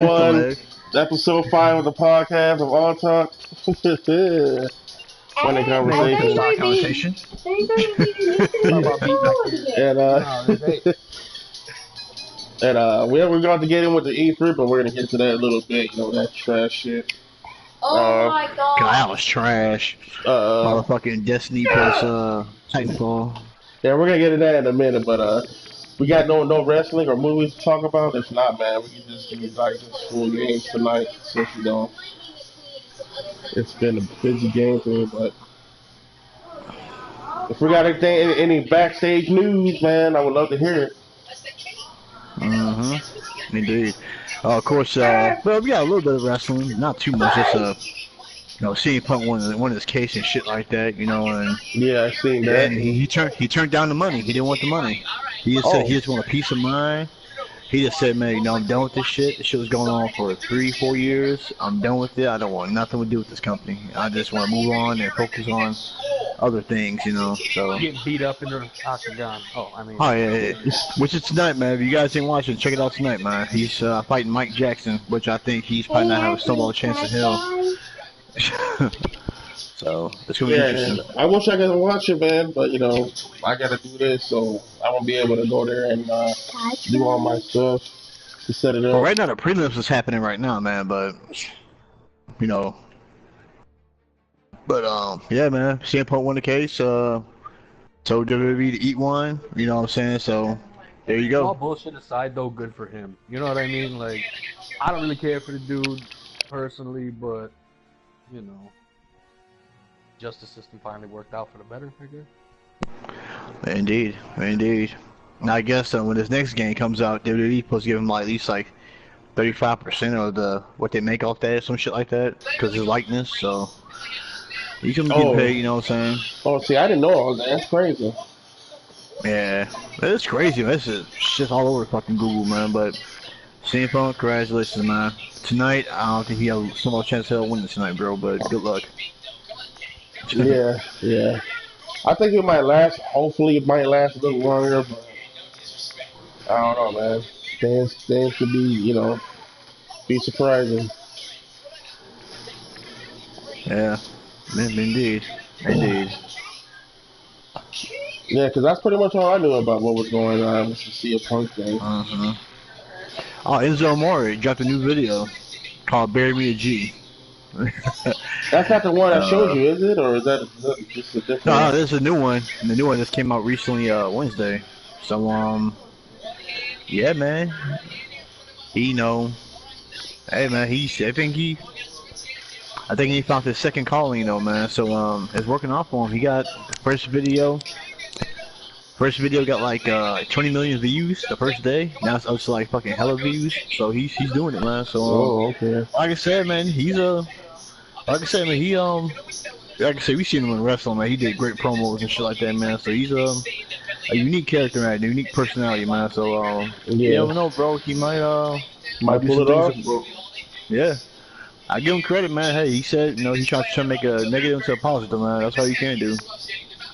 One, Hello. episode 5 of the podcast of All Talk. Funny Welcome to the conversation. Stock Conversation. Talk about beat back there. And You know how it is. Hey, we're going to get in with the E3, but we're gonna get to that a little bit. You know that trash shit. Oh my God, that god. was trash. Uh, Motherfucking Destiny plus Titanfall. yeah, we're gonna get into that in a minute, but we got no wrestling or movies to talk about. If not, man, we can just do like just full games tonight since it's been a busy game for me, but. If we got anything, any backstage news, man, I would love to hear it. Indeed. Of course, well, we got a little bit of wrestling, not too much. Just CM Punk won his case and shit like that, and Yeah, I seen yeah, that. and he turned down the money. He didn't want the money. He just said he just want a peace of mind. He just said, man, I'm done with this shit. This shit was going on for 3-4 years. I'm done with it. I don't want nothing to do with this company. I just want to move on and focus on other things, So. getting beat up in the octagon. Oh yeah. Which is tonight, man. If you guys didn't watch it, check it out tonight, man. He's fighting Mike Jackson, which I think he's probably not having a snowball chance in hell. So it's gonna be interesting. I wish I could watch it, man, but I gotta do this, so I won't be able to go there and do all my stuff to set it up. Well, right now the prelims is happening right now, man. But yeah, man. CM Punk won the case. So WWE to eat one. You know what I'm saying? So there you All go. bullshit aside, though, good for him. You know what I mean? Like, I don't really care for the dude personally, but justice system finally worked out for the better, I guess. Indeed. Now I guess when this next game comes out, WWE supposed to give him at least 35% of what they make off that, some shit like that, because his likeness. So he can get paid. You know what I'm saying? Oh, see, I didn't know all that. That's crazy. Yeah, it's crazy. Man. This is shit all over fucking Google, man. But CM Punk, congratulations, man. Tonight, I don't think he has a small chance of winning tonight, bro. But good luck. Yeah. I think it might last. Hopefully, it might last a little longer, but I don't know, man. Things could be surprising. Yeah, indeed. Yeah, because that's pretty much all I knew about what was going on with the CM Punk thing. Oh, Enzo Amore dropped a new video called "Bury Me a G." That's not the one I showed you, is it? Or is that just a different No, one? this is a new one. The new one just came out recently, Wednesday. So, yeah, man. Hey, man, I think he found his second calling, man. So, it's working out for him. He got the first video. First video got 20 million views the first day. Now it's up to fucking hella views. So he's doing it, man. So, Okay. like I said, man, we seen him in wrestling, man. He did great promos and shit like that, man. So he's a unique character, man, a unique personality, man. So you never know, bro. He might do pull some it things. off. Yeah, I give him credit, man. Hey, he said, he tries to make a negative into a positive, man. That's all you can do.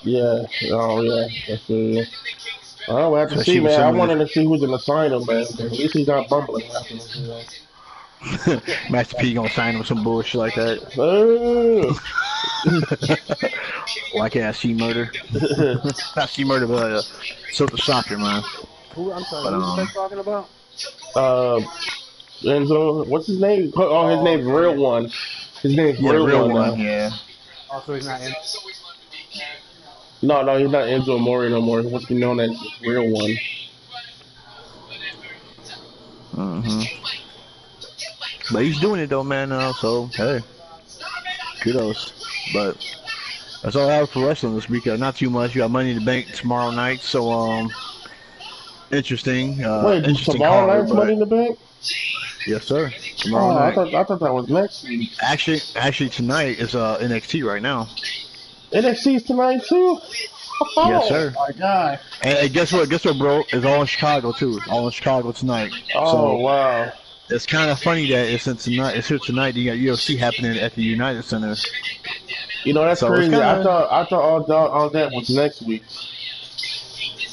Yeah. Oh, yeah. That's it. Oh, we'll have to Especially see, with man. I some of wanted to see who's in the sign-up, man. At least he's not bumbling after this. Master P gonna sign him some bullshit like that. Like C Murder. Not C Murder, but Silver Soccer, man. I'm sorry, But, who was that talking about? Enzo, what's his name? Oh, his name's Real One. His name's Yeah, Real, real One. one, yeah. Also, he's not in. No, he's not Enzo Amore no more. He wants to be known as Real One. But he's doing it though, man. So hey, kudos. But that's all I have for wrestling this week. Not too much. You got Money in the Bank tomorrow night, so interesting. Wait, Interesting tomorrow card, night's but- Money in the Bank? Yes, sir. Oh, Tomorrow night. I thought that was next week. Actually, tonight is NXT right now. NXT's tonight too. Yes, sir. Oh my god. And guess what? Bro? It's all in Chicago too. It's all in Chicago tonight. Oh So wow. it's kind of funny that it's here tonight. You got UFC happening at the United Center. That's So it's crazy. kinda- I thought all that was next week.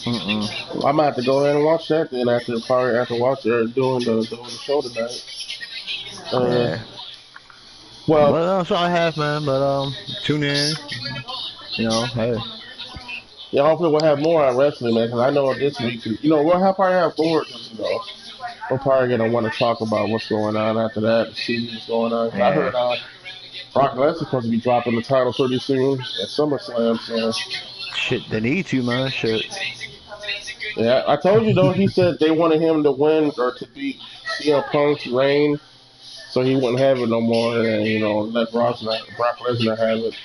I might have to go ahead and watch that then after watching or doing the show tonight. Uh, Yeah. well, Well, that's all I have, man. But tune in. You know, hey. yeah, hopefully we'll have more on wrestling, man. Because I know this week, we'll have probably have more. We're probably gonna want to talk about what's going on after that, to see what's going on. 'Cause I Yeah. heard Brock Lesnar's supposed to be dropping the title pretty soon at SummerSlam. So Shit, they need to, man. Shit. yeah, I told you though. He said they wanted him to win or to beat CM Punk's reign, so he wouldn't have it no more, and let Brock Lesnar have it.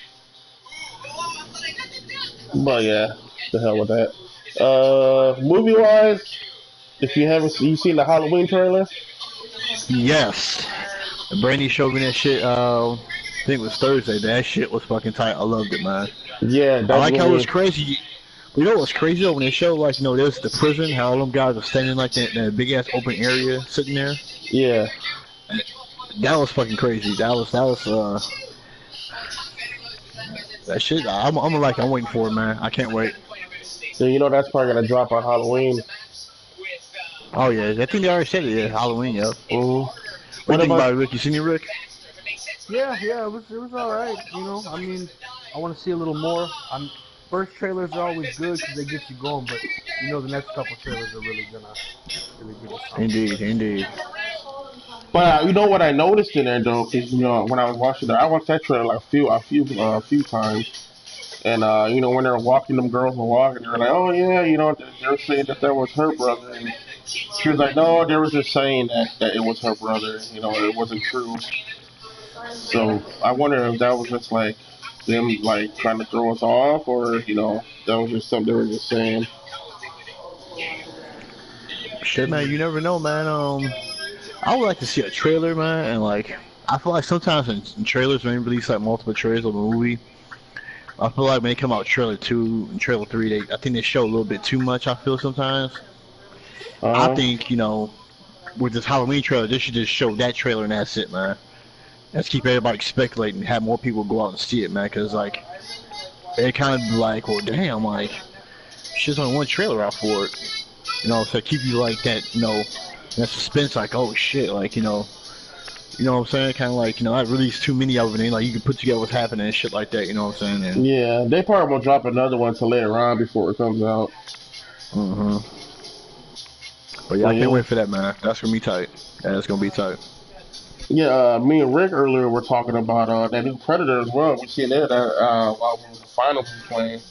But yeah, the hell with that. Movie wise, if you seen the Halloween trailer? Yes. Brandy showed me that shit. I think it was Thursday. That shit was fucking tight. I loved it, man. Yeah, I that like how it was movie. crazy. You know what's crazy though? When they show like, there's the prison, how all them guys are standing like that big ass open area sitting there. Yeah, That was fucking crazy. That shit. I'm waiting for it, man. I can't wait. so that's probably gonna drop on Halloween. Oh yeah, I think they already said it. Yeah, Halloween. Yep. hmm What do you What think about? about it, Rick? You seen it, Rick? Yeah, it was all right. I mean, I want to see a little more. First trailers are always good because they get you going, but the next couple trailers are really gonna really give you something. Indeed, indeed. But you know what I noticed in there though, because when I was watching that, I watched that trailer like a few times, and when they were walking, them girls were walking, they were like, oh yeah, they were saying that was her brother, and she was like, no, they were just saying that it was her brother, it wasn't true. So I wonder if that was just like them like trying to throw us off, or that was just something they were just saying. Shit, man. You never know, man. I would like to see a trailer, man, and like, I feel like sometimes in trailers, when they release like multiple trailers of a movie, I feel like when they come out trailer 2 and trailer 3, I think they show a little bit too much. I feel sometimes. I Uh, think with this Halloween trailer, they should just show that trailer and that's it, man. Let's keep everybody speculating, have more people go out and see it, man, because like it kind of like, well, damn, like shit's only one trailer out for it, so keep you like that, that suspense, like, oh shit, like what I'm saying, kind of like I released too many of it, and like you can put together what's happening and shit like that, you know what I'm saying? And yeah, they probably will drop another one to later on before it comes out. uh but yeah, So I can't yeah. wait for that, man. That's gonna be tight. Yeah, that's gonna be tight. Yeah, me and Rick earlier were talking about that new Predator as well. We seen that while we the finals was playing,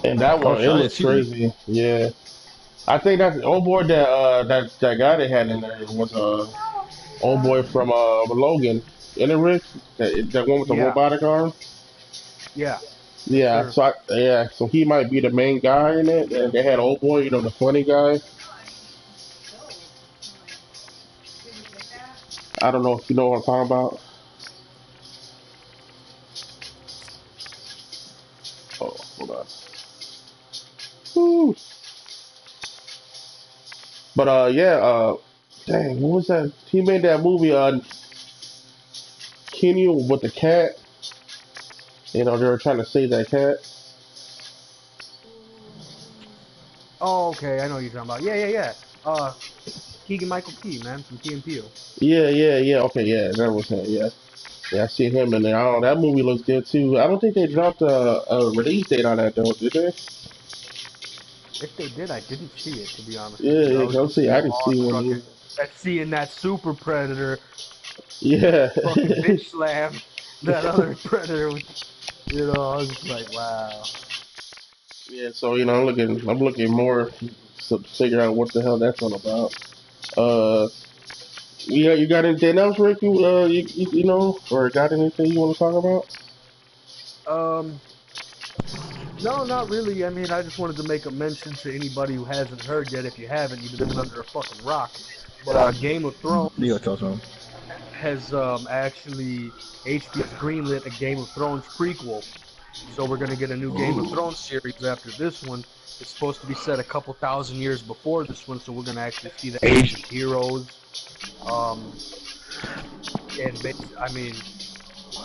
and that Oh one it shit, I didn't looks see that. crazy. Yeah, I think that's old boy that guy they had in there was old boy from Logan. Isn't it Rick? That one with the Yeah, robotic arm. yeah, yes, Yeah, sir. so he might be the main guy in it. And they had old boy, the funny guy. I don't know if you know what I'm talking about. Oh, hold on. Woo. But yeah, dang, what was that? He made that movie Kenny with the cat. They were trying to save that cat. Oh, okay, I know what you're talking about. Yeah, yeah, yeah. Keegan Michael Key, man, from Key and Peele. Yeah, yeah, yeah. Okay, yeah, that was him. Yeah, yeah, I see him in there. Oh, that movie looks good too. I don't think they dropped a release date on that though, did they? If they did, I didn't see it, to be honest with Yeah, you. I yeah. was Go just see. so I didn't see one awestruck either. at seeing that super predator Yeah, fucking bitch slam that other predator. I was just like, wow. yeah. So I'm looking more to figure out what the hell that's all about. Uh, yeah, you got anything else, Rick? Or got anything you want to talk about? Um, no, not really. I mean, I just wanted to make a mention to anybody who hasn't heard yet. If you haven't, you've been living under a fucking rock. But Game of Leo Thrones tells him. has actually HBO's greenlit a Game of Thrones prequel. So we're gonna get a new Game of Thrones series after this one. It's supposed to be set a couple thousand years before this one, so we're gonna actually see the ancient heroes. Um, I mean,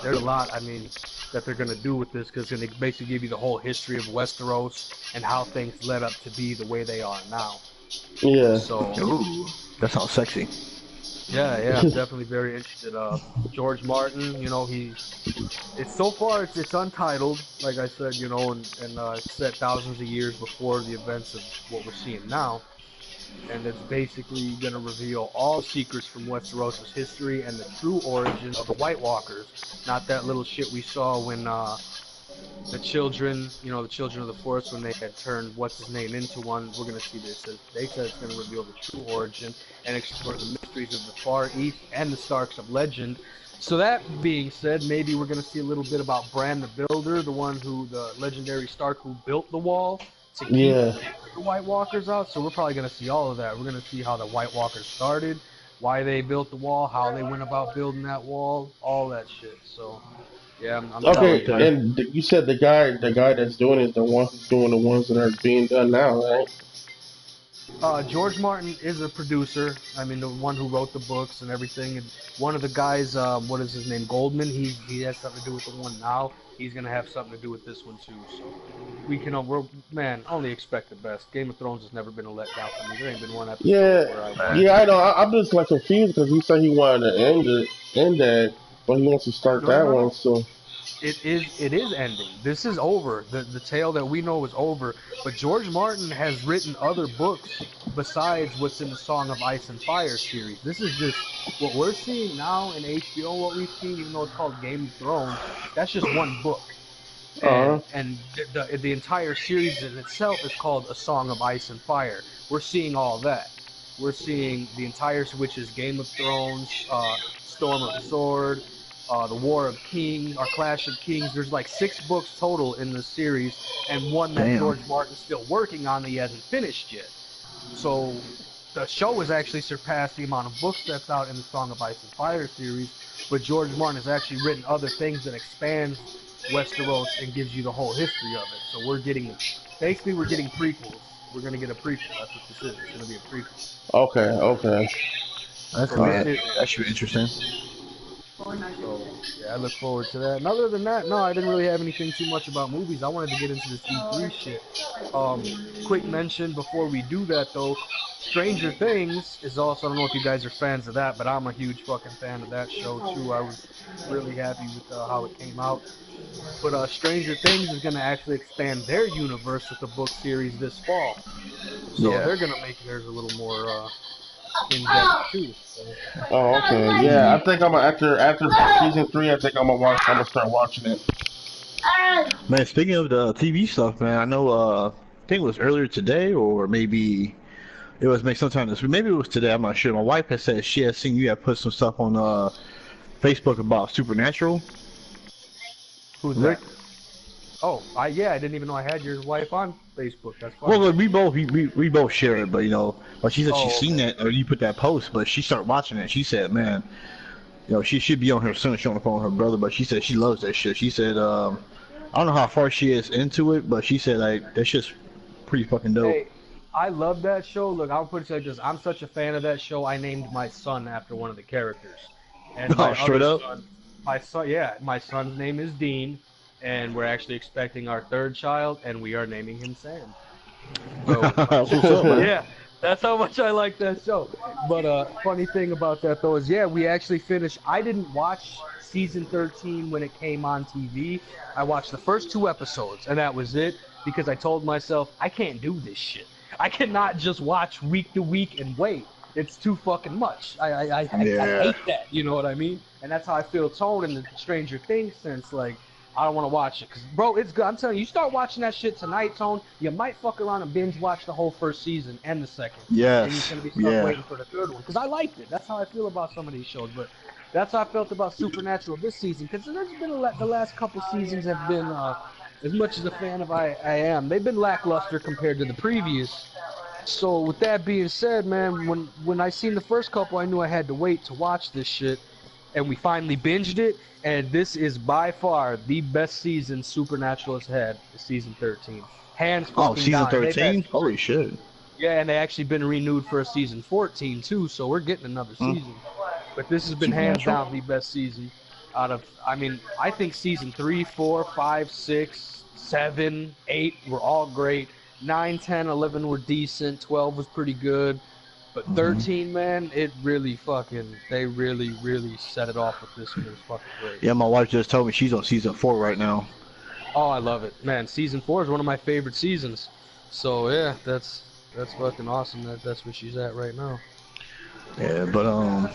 there's a lot. I mean, that they're gonna do with this because it's gonna basically give you the whole history of Westeros and how things led up to be the way they are now. Yeah. So Ooh, that sounds sexy. Yeah, I'm definitely very interested. George Martin, it's so far it's untitled, like I said, and it's set thousands of years before the events of what we're seeing now, and it's basically gonna reveal all secrets from Westeros' history and the true origin of the White Walkers, not that little shit we saw when the children of the Forest, when they had turned what's his name into one. We're gonna see this. They said it's gonna reveal the true origin and explore the mysteries of the Far East and the Starks of legend. So that being said, maybe we're gonna see a little bit about Bran the Builder, the legendary Stark who built the wall to keep Yeah. the White Walkers out. So we're probably gonna see all of that. We're gonna see how the White Walkers started, why they built the wall, how they went about building that wall, all that shit. So yeah, I'm Okay, definitely hyped. and you said the guy that's doing it is the one who's doing the ones that are being done now, right? George Martin is a producer. I mean, the one who wrote the books and everything. And one of the guys, what is his name, Goldman? He has something to do with the one now. He's gonna have something to do with this one too. So man, only expect the best. Game of Thrones has never been a letdown for me. There ain't been one episode Yeah, where I Man. yeah, I know. I'm just like confused because he said he wanted to end that, but he wants to start no, that no, one. no. So, It is ending. This is over. The tale that we know is over. But George Martin has written other books besides what's in the Song of Ice and Fire series. This is just what we're seeing now in HBO. What we've seen, even though it's called Game of Thrones, that's just one book. uh, And the entire series in itself is called A Song of Ice and Fire. We're seeing all that. We're seeing the entire, which is Game of Thrones, Storm of the Sword, the War of Kings, or Clash of Kings. There's like 6 books total in the series, and one that Damn. George Martin's still working on that he hasn't finished yet. So the show has actually surpassed the amount of books that's out in the Song of Ice and Fire series, but George Martin has actually written other things that expands Westeros and gives you the whole history of it. So we're getting prequels. We're gonna get a prequel. That's what this is. It's gonna be a prequel. okay. That's So All cool. this right. is That should be interesting. so yeah, I look forward to that. And other than that, no, I didn't really have anything too much about movies. I wanted to get into this E3 shit. Quick mention before we do that though, Stranger Things is also, I don't know if you guys are fans of that, but I'm a huge fucking fan of that show too. I was really happy with how it came out. But Stranger Things is going to actually expand their universe with the book series this fall. So Yeah. they're going to make theirs a little more in depth too. So, Oh, okay. Yeah, I think I'm gonna, after season 3. I think I'm gonna start watching it. Man, speaking of the TV stuff, man, I know, I think it was earlier today, or maybe it was maybe sometime this week. Maybe it was today, I'm not sure. My wife has said she has seen you have put some stuff on Facebook about Supernatural. who's Rick? that? Oh, I didn't even know I had your wife on Facebook. That's Well, funny. look, we both share it, but but she said she Oh, seen okay. that, or you put that post, but she started watching it. She said, man, she should be on here soon. She's on the phone with her brother, but she said she loves that shit. She said, I don't know how far she is into it, but she said like that shit's pretty fucking dope. Hey, I love that show. Look, I'll put it like this. I'm such a fan of that show. I named my son after one of the characters. And Oh, my straight other up. son, my son's name is Dean, and we're actually expecting our third child, and we are naming him Sam. So, That's what's up, man. yeah, that's how much I like that show. But funny thing about that though is, yeah, we actually finished. I didn't watch season 13 when it came on TV. I watched the first 2 episodes, and that was it because I told myself I can't do this shit. I cannot just watch week to week and wait. It's too fucking much. I Yeah. hate that. You know what I mean? And that's how I feel Tone in the Stranger Things sense. Like, I don't want to watch it. Because, bro, it's good. I'm telling you, you start watching that shit tonight, Tone, you might fuck around and binge watch the whole first season and the second. And you're Yes. going to be stuck Yeah. waiting for the third one. Because I liked it. That's how I feel about some of these shows. But that's how I felt about Supernatural this season. Because there's been the last couple seasons have been, as much as a fan of I am, they've been lackluster compared to the previous. So with that being said, man, when I seen the first couple, I knew I had to wait to watch this shit, and we finally binged it. And this is by far the best season Supernatural has had, is season 13, hands Oh, fucking season down. And they've 13? had- Holy shit. yeah, and they actually been renewed for a season 14 too, so we're getting another Hmm. season. But this has been hands Supernatural. down the best season out of. I mean, I think season 3, 4, 5, 6, 7, 8 were all great. 9, 10, 11 were decent. 12 was pretty good. But 13, man, they really set it off with this one. It was fucking great. Yeah, my wife just told me she's on season 4 right now. Oh, I love it, man. Season 4 is one of my favorite seasons. So yeah, that's fucking awesome. That's where she's at right now. Yeah, but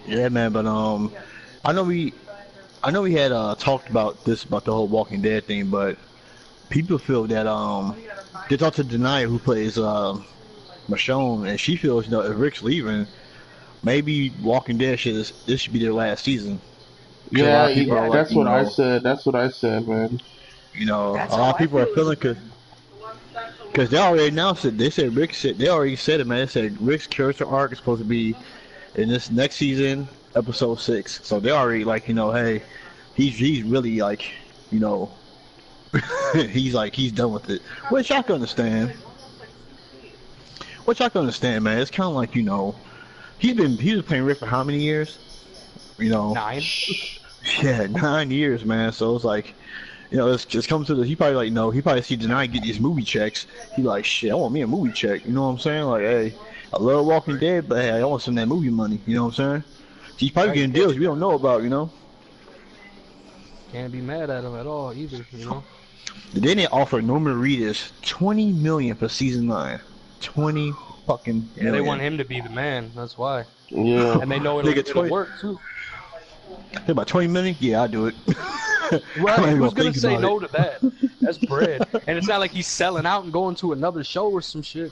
yeah, man, but I know we had talked about the whole Walking Dead thing, but people feel that they talked to Denai, who plays Michonne, and she feels, if Rick's leaving, maybe Walking Dead this should be their last season. Yeah, that's what I said. That's what I said, man. A lot of people are feeling because they already announced it. They said they already said it, man. They said Rick's character arc is supposed to be in this next season, episode 6. So they already hey, he's really he's done with it, which I can understand. Man. It's kind of like he was playing Rick for how many years? 9. Yeah, 9 years, man. So it's like, it's just come to the. He probably he probably see Denai get these movie checks. He like, shit, I want me a movie check. You know what I'm saying? Like, hey, I love Walking Dead, but hey, I want some of that movie money. You know what I'm saying? He's probably getting deals we don't know about. Can't be mad at him at all either. Then they offered Norman Reedus $20 million for season 9. 20 fucking million. Yeah, they want him to be the man. That's why. Yeah. And they know it'll work too. Think about 20 million? Yeah, I'll do it. Right, who's gonna say no to that? That's bread. And it's not like he's selling out and going to another show or some shit.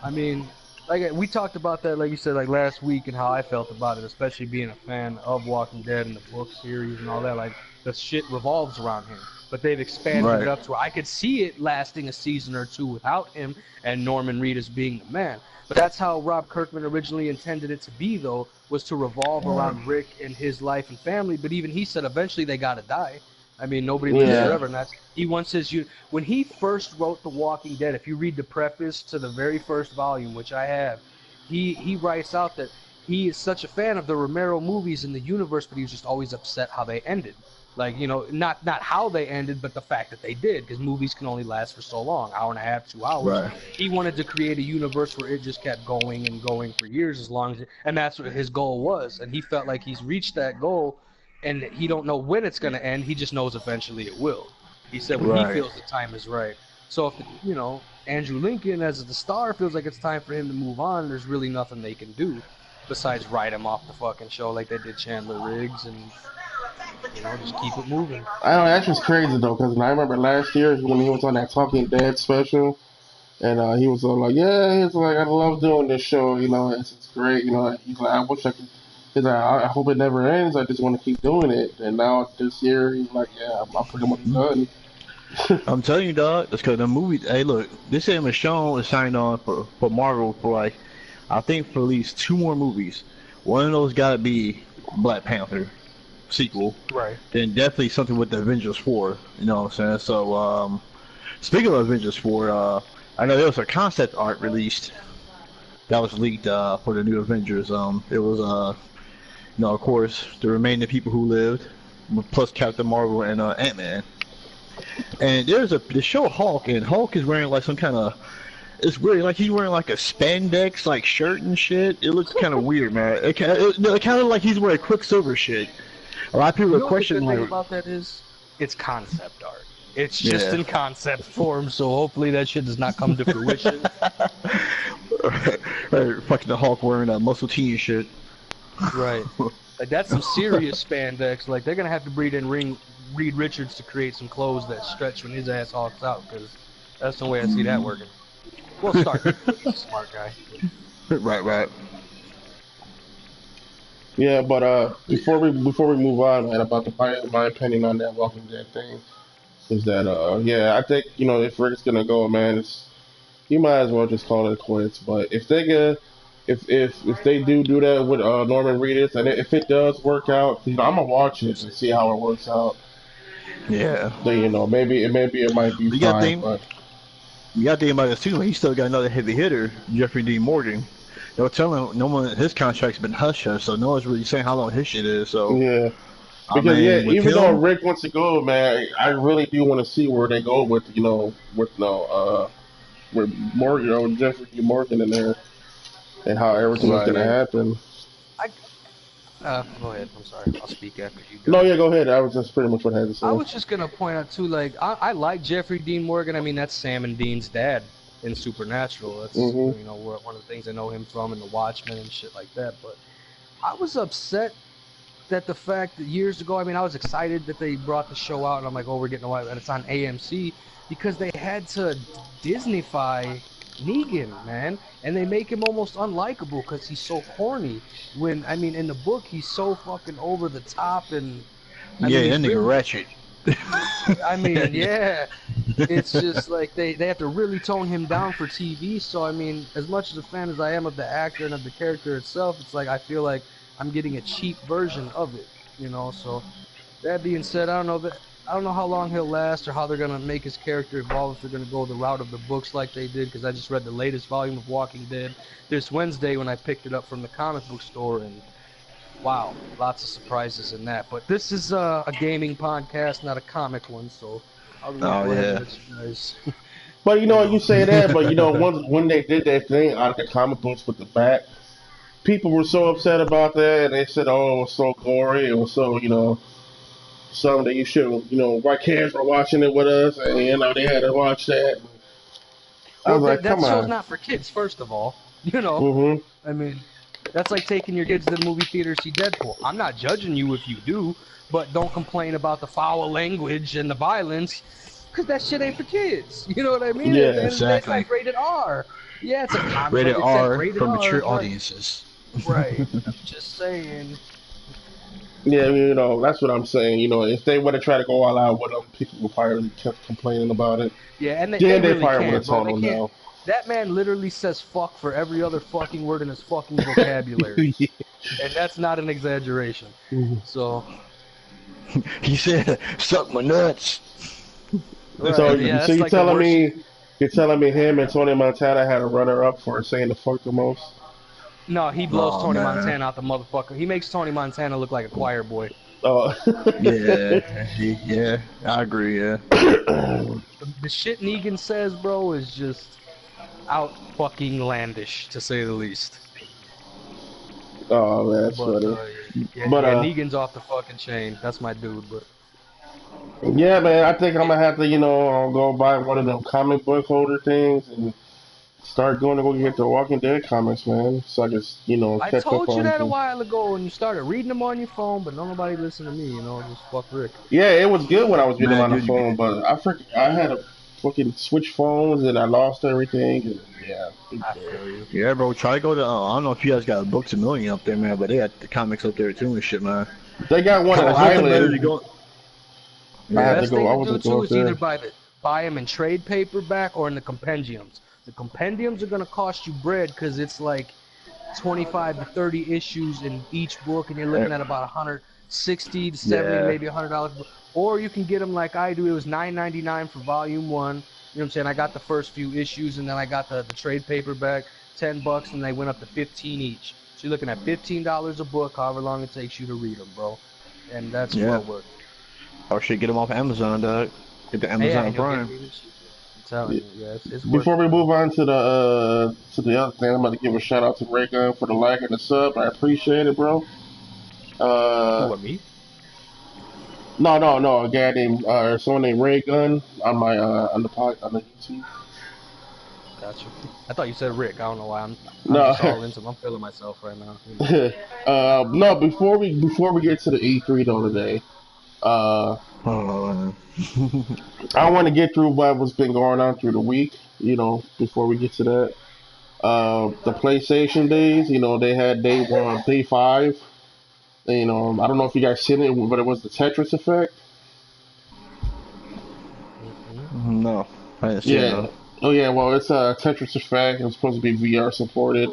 I mean, like we talked about that, like you said, like last week, and how I felt about it, especially being a fan of Walking Dead and the book series and all that. Like the shit revolves around him. But they've expanded it up to where I could see it lasting a season or 2 without him and Norman Reedus being the man. But that's how Rob Kirkman originally intended it to be, though, was to revolve around Rick and his life and family. But even he said eventually they gotta die. I mean, nobody lives forever, and he wants when he first wrote The Walking Dead, if you read the preface to the very first volume, which I have, he writes out that he is such a fan of the Romero movies in the universe, but he was just always upset how they ended. Like, not how they ended, but the fact that they did, because movies can only last for so long, hour and a half, 2 hours. Right. He wanted to create a universe where it just kept going and going for years, and that's what his goal was. And he felt like he's reached that goal, and he don't know when it's going to end. He just knows eventually it will. He said when he feels the time is right. So if Andrew Lincoln as the star feels like it's time for him to move on, there's really nothing they can do besides write him off the fucking show like they did Chandler Riggs and. Just keep it moving. I know, that's just crazy though, because I remember last year when he was on that Talking Dead special, and he was like, yeah, he's like, I love doing this show, it's great, he's like, I wish I could, he's like, I hope it never ends, I just want to keep doing it, and now this year, he's like, yeah, I'm pretty much done. I'm telling you, dog, that's because the movie, hey, look, this said Michonne is signed on for Marvel for I think for at least 2 more movies. One of those gotta be Black Panther sequel, right? Then definitely something with the Avengers 4. You know what I'm saying? So, speaking of Avengers 4, I know there was a concept art released that was leaked for the new Avengers. It was of course, the remaining people who lived, plus Captain Marvel and Ant-Man. And there's the show Hulk, and Hulk is wearing like some kind of. It's weird, like he's wearing like a spandex like shirt and shit. It looks kind of weird, man. It kind of like he's wearing Quicksilver shit. A lot of people are questioning. The thing about that is, it's concept art. It's just in concept form, so hopefully that shit does not come to fruition. Right, fucking the Hulk wearing that muscle teen shit. Right. Like that's some serious spandex. Like they're gonna have to breed in Reed Richards to create some clothes that stretch when his ass hulks out, because that's the way I see that working. Well, Stark, he's a smart guy. Right. Yeah, but before we move on, man, about my opinion on that Walking Dead thing is that I think if Rick's gonna go, man, you might as well just call it quits. But if they if they do that with Norman Reedus, and if it does work out, I'm gonna watch it and see how it works out. Yeah. Then maybe it might be fine. But you got to think about this too. He still got another heavy hitter, Jeffrey D. Morgan. They were telling no one his contract's been hush hush, so no one's really saying how long his shit is. So yeah, because even though Rick wants to go, man, I really do want to see where they go with Morgan, Jeffrey D. Morgan in there. and how everything was gonna Right. happen. I go ahead. I'm sorry. I'll speak after you No, done. yeah, go ahead. I was just pretty much what I had to I say. was just gonna point out too, like I like Jeffrey Dean Morgan. I mean, that's Sam and Dean's dad in Supernatural. That's Hmm. one of the things I know him from in The Watchmen and shit like that. But I was upset that the fact that years ago, I mean, I was excited that they brought the show out, and I'm like, oh, we're getting a while, and it's on AMC because they had to Disneyfy Negan, man, and they make him almost unlikable because he's so horny. When I mean, in the book, he's so fucking over the top, and I mean, Yeah, he's that nigga really, ratchet. I mean, Yeah. yeah, it's just like they have to really tone him down for TV. So I mean, as much as a fan as I am of the actor and of the character itself, it's like I feel like I'm getting a cheap version of it, So that being said, I don't know how long he'll last or how they're gonna make his character evolve if they're gonna go the route of the books like they did. Because I just read the latest volume of Walking Dead this Wednesday when I picked it up from the comic book store, and wow, lots of surprises in that. But this is a gaming podcast, not a comic one, so I'll just Oh go ahead and yeah. let you guys, But you you know. say that, but once when they did that thing out of the comic books with the bat, people were so upset about that, and they said, "Oh, it was so gory. It was so something that you should why kids were watching it with us, and they had to watch that." I Well, was like, that "Come show's on." not for kids, first of all. You know, Hmm. I mean, that's like taking your kids to the movie theater to see Deadpool. I'm not judging you if you do, but don't complain about the foul language and the violence, because that shit ain't for kids. You know what I mean? At the Yeah. end of the day, it's Exactly. like rated R. Yeah, it's a comic, Rated but it's at R rated for R, mature right? audiences. Right. Just saying. Yeah, that's what I'm saying. If they would have tried to go all out with them, people would probably kept complaining about it. Yeah, and they Then they really probably would can't, have bro. told They them can't. no. That man literally says fuck for every other fucking word in his fucking vocabulary, and that's not an exaggeration. So, He said, "Suck my nuts." So, right, yeah, so that's like the worst. you're telling me him and Tony Montana had a runner up for saying the fuck the most? No, he blows Oh Tony man. Montana out the motherfucker. He makes Tony Montana look like a choir boy. Oh. Yeah. Yeah. I agree. Yeah. The shit Negan says, bro, is just out fucking landish, to say the least. Oh man, that's But funny. yeah, But yeah, Negan's off the fucking chain. That's my dude. But yeah, man, I think I'm gonna have to go buy one of them comic book holder things and start going to go get the Walking Dead comics, man, so I can I catch up told you on that a things. while ago, and you started reading them on your phone, but don't nobody listen to me. Just fuck Rick. Yeah, it was good when I was reading them Man, on the dude, phone, but I had to fucking switch phones and I lost everything. And, yeah. I feel you. yeah, bro. Try to go to. I don't know if you guys got Books a Million up there, man, but they got the comics up there too and shit, man. They got one at There's nothing better Island. to go. I The had to Yeah. best go. thing I to wasn't do go too up is either there. buy them in trade paperback or in the compendiums. The compendiums are gonna cost you bread because it's like 25 to 30 issues in each book, and you're looking at about 160 to 70 to Yeah. maybe $100. Or you can get them like I do. It was $9.99 for volume one. You know what I'm saying? I got the first few issues, and then I got the trade paperback, $10, and they went up to 15 each. So you're looking at $15 a book, however long it takes you to read them, bro. And that's Yeah. well worth it. Or should get them off Amazon, dog. Get the Yeah, Amazon and you'll get Prime. it even cheaper. I'm telling you, yeah, it's worth Before it, we bro. move on to the other thing, I'm about to give a shout out to Ray Gun for the like and the sub. I appreciate it, bro. Who, Uh, what, me? no, a guy named someone named Ray Gun on my on the YouTube. Gotcha. I thought you said Rick. I don't know why. I'm No, just all into. I'm feeling myself right now. no. Before we get to the E3 though today, uh, Oh, I want to get through what was been going on through the week. Before we get to that, the PlayStation days. They had day 1, day 5. I don't know if you guys seen it, but it was the Tetris effect. Mm-mm. no. I didn't see it, Yeah. though. Oh yeah. Well, it's a Tetris effect. It's supposed to be VR supported.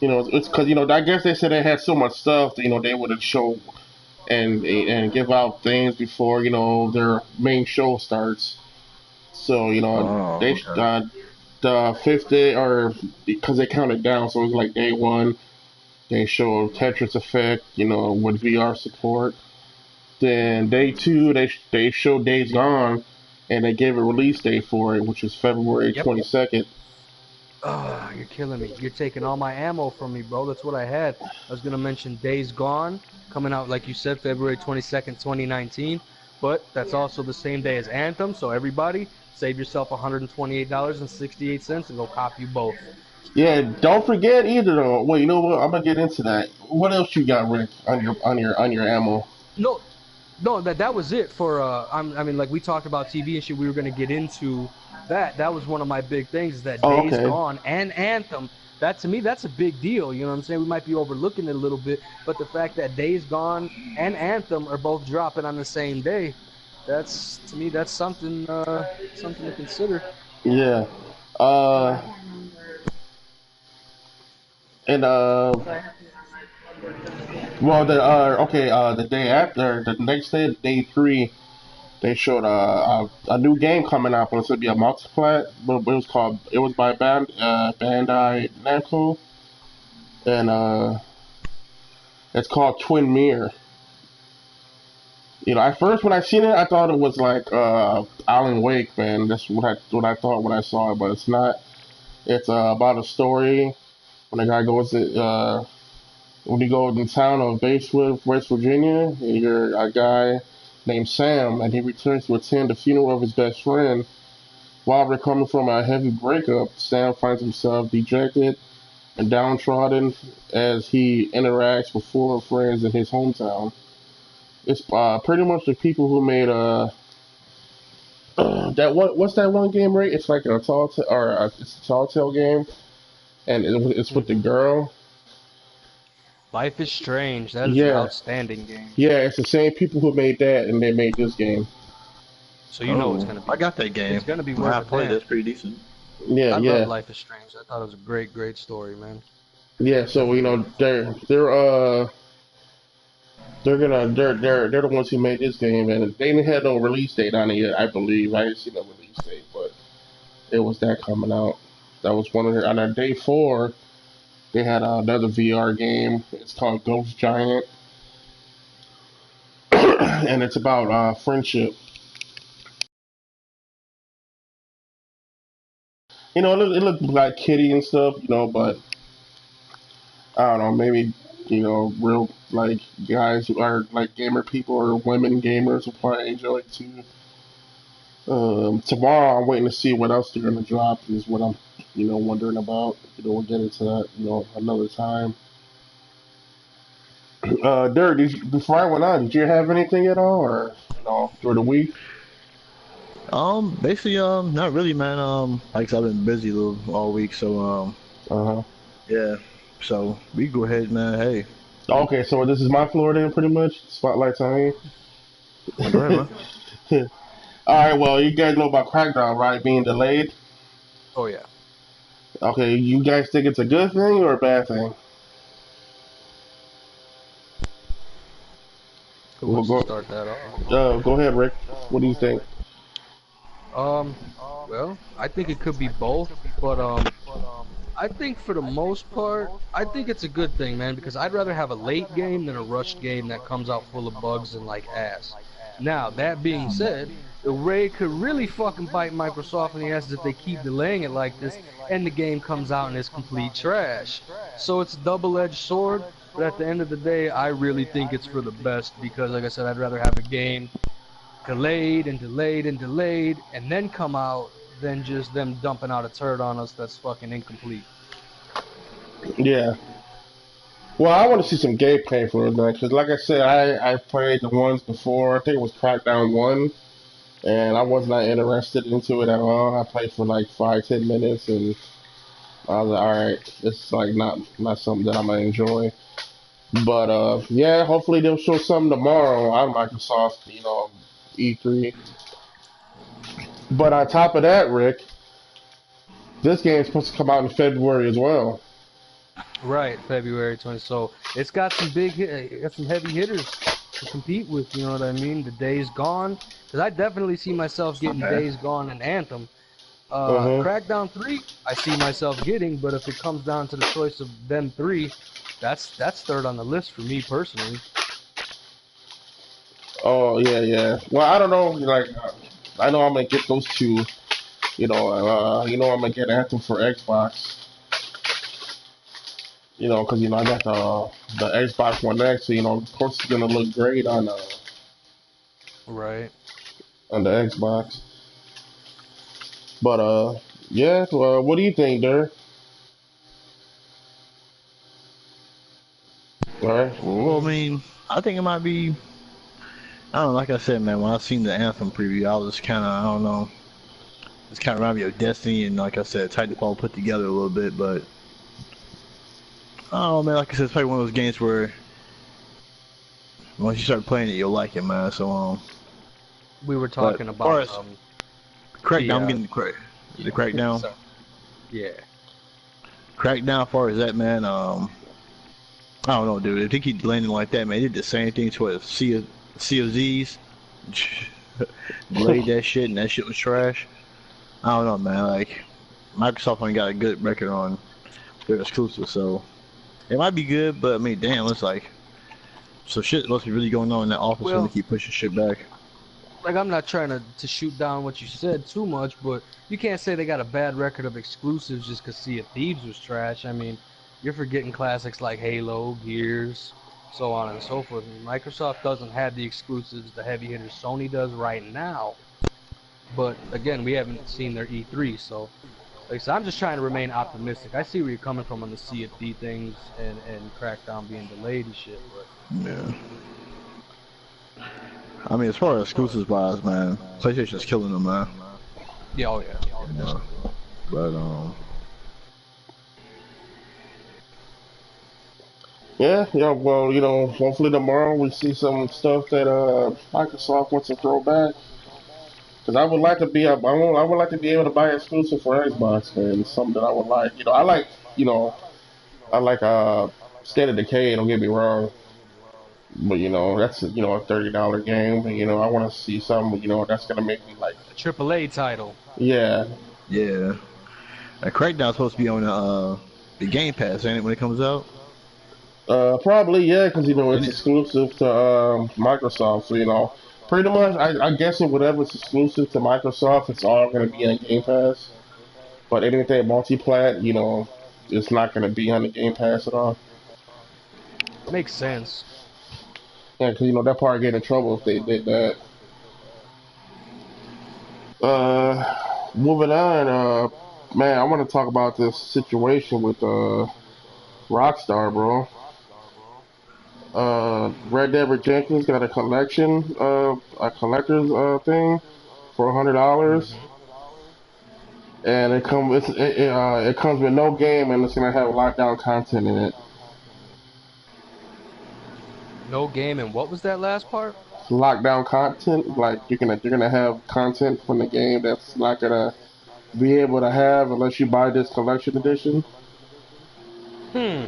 It's because I guess they said they had so much stuff. That, they would have show and give out things before their main show starts. So Oh, they okay. the fifth day or because they counted down, so it was like day 1. They show Tetris effect, with VR support. Then day 2, they showed Days Gone, and they gave a release date for it, which is February Yep. 22nd. Oh, you're killing me. You're taking all my ammo from me, bro. That's what I had. I was gonna mention Days Gone, coming out like you said, February 22nd, 2019. But that's also the same day as Anthem. So everybody, save yourself $128.68 and go cop you both. Yeah, don't forget either though. Well, you know what? I'm gonna get into that. What else you got, Rick, on your ammo? No, no, that was it for I mean, like we talked about TV and shit. We were gonna get into that. That was one of my big things. Is that Oh, Days okay. Gone and Anthem. That to me, that's a big deal. You know what I'm saying? We might be overlooking it a little bit, but the fact that Days Gone and Anthem are both dropping on the same day, that's to me, that's something to consider. Yeah. Uh, and well, the day after, the next day, day three, they showed a new game coming out, but it's gonna be a multiplayer. But it was by Bandai Namco, and it's called Twin Mirror. You know, at first when I seen it, I thought it was like Alan Wake, man. That's what I thought when I saw it, but it's not. It's about a story when a guy goes to when you go in the town of Basewood, West Virginia. You're a guy named Sam, and he returns to attend the funeral of his best friend. While recovering from a heavy breakup, Sam finds himself dejected and downtrodden as he interacts with former friends in his hometown. It's pretty much the people who made what's that one game, right? It's like a tall or it's a tall tale game, and it's with the girl. Life is Strange. That is an Yeah, outstanding game. yeah, it's the same people who made that, and they made this game. So you know it's Oh, gonna I be got that game. it's gonna be I worth a played it. damn. That's pretty decent. Yeah, I love yeah, Life is Strange. I thought it was a great story, man. yeah. So you Definitely. know they're the ones who made this game, and they didn't have no release date on it yet. I believe I didn't see no release date, but it was that coming out. That was one of the on day four. They had another VR game. It's called Ghost Giant, and it's about friendship. You know, it looked like kitty and stuff, you know, but I don't know, maybe you know, real like guys who are like gamer people or women gamers will probably enjoy it too. Tomorrow I'm waiting to see what else they're gonna drop. Is what I'm, you know, wondering about. You know, we'll get into that, you know, another time. Derek, before I went on, did you have anything at all, or you know, through the week? Basically, not really, man. Like I said, I've been busy all week, so Uh huh. yeah. So we go ahead, man. Hey, Okay, so this is my floor then, pretty much. Spotlight's on go ahead, you. man. All right, well, you guys know about Crackdown, right? Being delayed. Oh yeah. Okay, you guys think it's a good thing or a bad thing? Who We'll wants to go. start that off? Go ahead, Rick. What do you think? Um, well, I think it could be both, but I think for the most part, I think it's a good thing, man, because I'd rather have a late game than a rushed game that comes out full of bugs and like ass. Now, that being said, the Ray could really fucking bite Microsoft in the ass if they keep delaying it like this, and the game comes out and it's complete trash. So it's a double-edged sword, but at the end of the day, I really think it's for the best because, like I said, I'd rather have a game delayed and delayed and delayed and then come out than just them dumping out a turd on us that's fucking incomplete. Yeah. Well, I want to see some gameplay for it, because like I said, I played the ones before. I think it was Crackdown 1, and I was not interested into it at all. I played for like 5, 10 minutes, and I was like, all right, this is like not something that I'm gonna enjoy. But yeah, hopefully they'll show something tomorrow on Microsoft, you know, E3. But on top of that, Rick, this game's supposed to come out in February as well. Right, February 20th. So it's got some got some heavy hitters to compete with. You know what I mean? The Days Gone, because I definitely see myself It's not getting bad. Days Gone and Anthem. Uh huh. Crackdown 3, I see myself getting, but if it comes down to the choice of them three, that's third on the list for me personally. Oh yeah, yeah. Well, I don't know. Like, I know I'm gonna get those two. I'm gonna get Anthem for Xbox. Because I got the Xbox One X, so of course it's gonna look great Right. on the Xbox. But yeah. What do you think, there? All right. Well, I mean, I think it might be. I don't know. Like I said, man, when I seen the Anthem preview, I was kind of, I don't know. It's kind of reminded me of Destiny, and like I said, Titanfall put together a little bit, but I don't know, man. Like I said, it's probably one of those games where once you start playing it, you'll like it, man. So, We were but talking as far as about Crackdown, I'm getting the Crackdown. so, yeah. Crackdown, as far as that, man, I don't know, dude. If they keep landing like that, man, they did the same thing to a Sea of Z's. Delayed that shit, and that shit was trash. I don't know, man. Like, Microsoft only got a good record on their exclusive, so it might be good, but I mean, damn, it's like, so shit must be really going on in that office when Well, they keep pushing shit back. like I'm not trying to shoot down what you said too much, but you can't say they got a bad record of exclusives just because Sea of Thieves was trash. I mean, you're forgetting classics like Halo, Gears, so on and so forth. Microsoft doesn't have the exclusives the heavy hitters Sony does right now. But again, we haven't seen their E3, so like I said, I'm just trying to remain optimistic. I see where you're coming from on the Sea of Thieves things and Crackdown being delayed and shit, but Yeah. I mean, as far as exclusives wise, man, PlayStation's killing them, man. yeah, oh yeah. You know. But Yeah, yeah. Well, hopefully tomorrow we see some stuff that Microsoft wants to throw back. Because I would like to be, I would like to be able to buy exclusive for Xbox, man. It's something that I would like. You know, I like State of Decay. Don't get me wrong, but that's a $30 game, and I want to see something, that's gonna make me like, A AAA title. yeah, yeah, Crackdown's supposed to be on the Game Pass, ain't it, when it comes out? probably yeah, because it's And it, exclusive to Microsoft, so pretty much I guess whatever's exclusive to Microsoft, it's all gonna be on Game Pass. But anything multi-plat, it's not gonna be on the Game Pass at all. Makes sense. Yeah, because that part get in trouble if they did that. Moving on. Man, I want to talk about this situation with Rockstar, bro. Red Dead Redemption got a a collector's thing for $100, and it comes with no game, and it's gonna have lockdown content in it. No game, and what was that last part? Lockdown content, like you're gonna have content from the game that's not gonna be able to have unless you buy this collection edition. Hmm.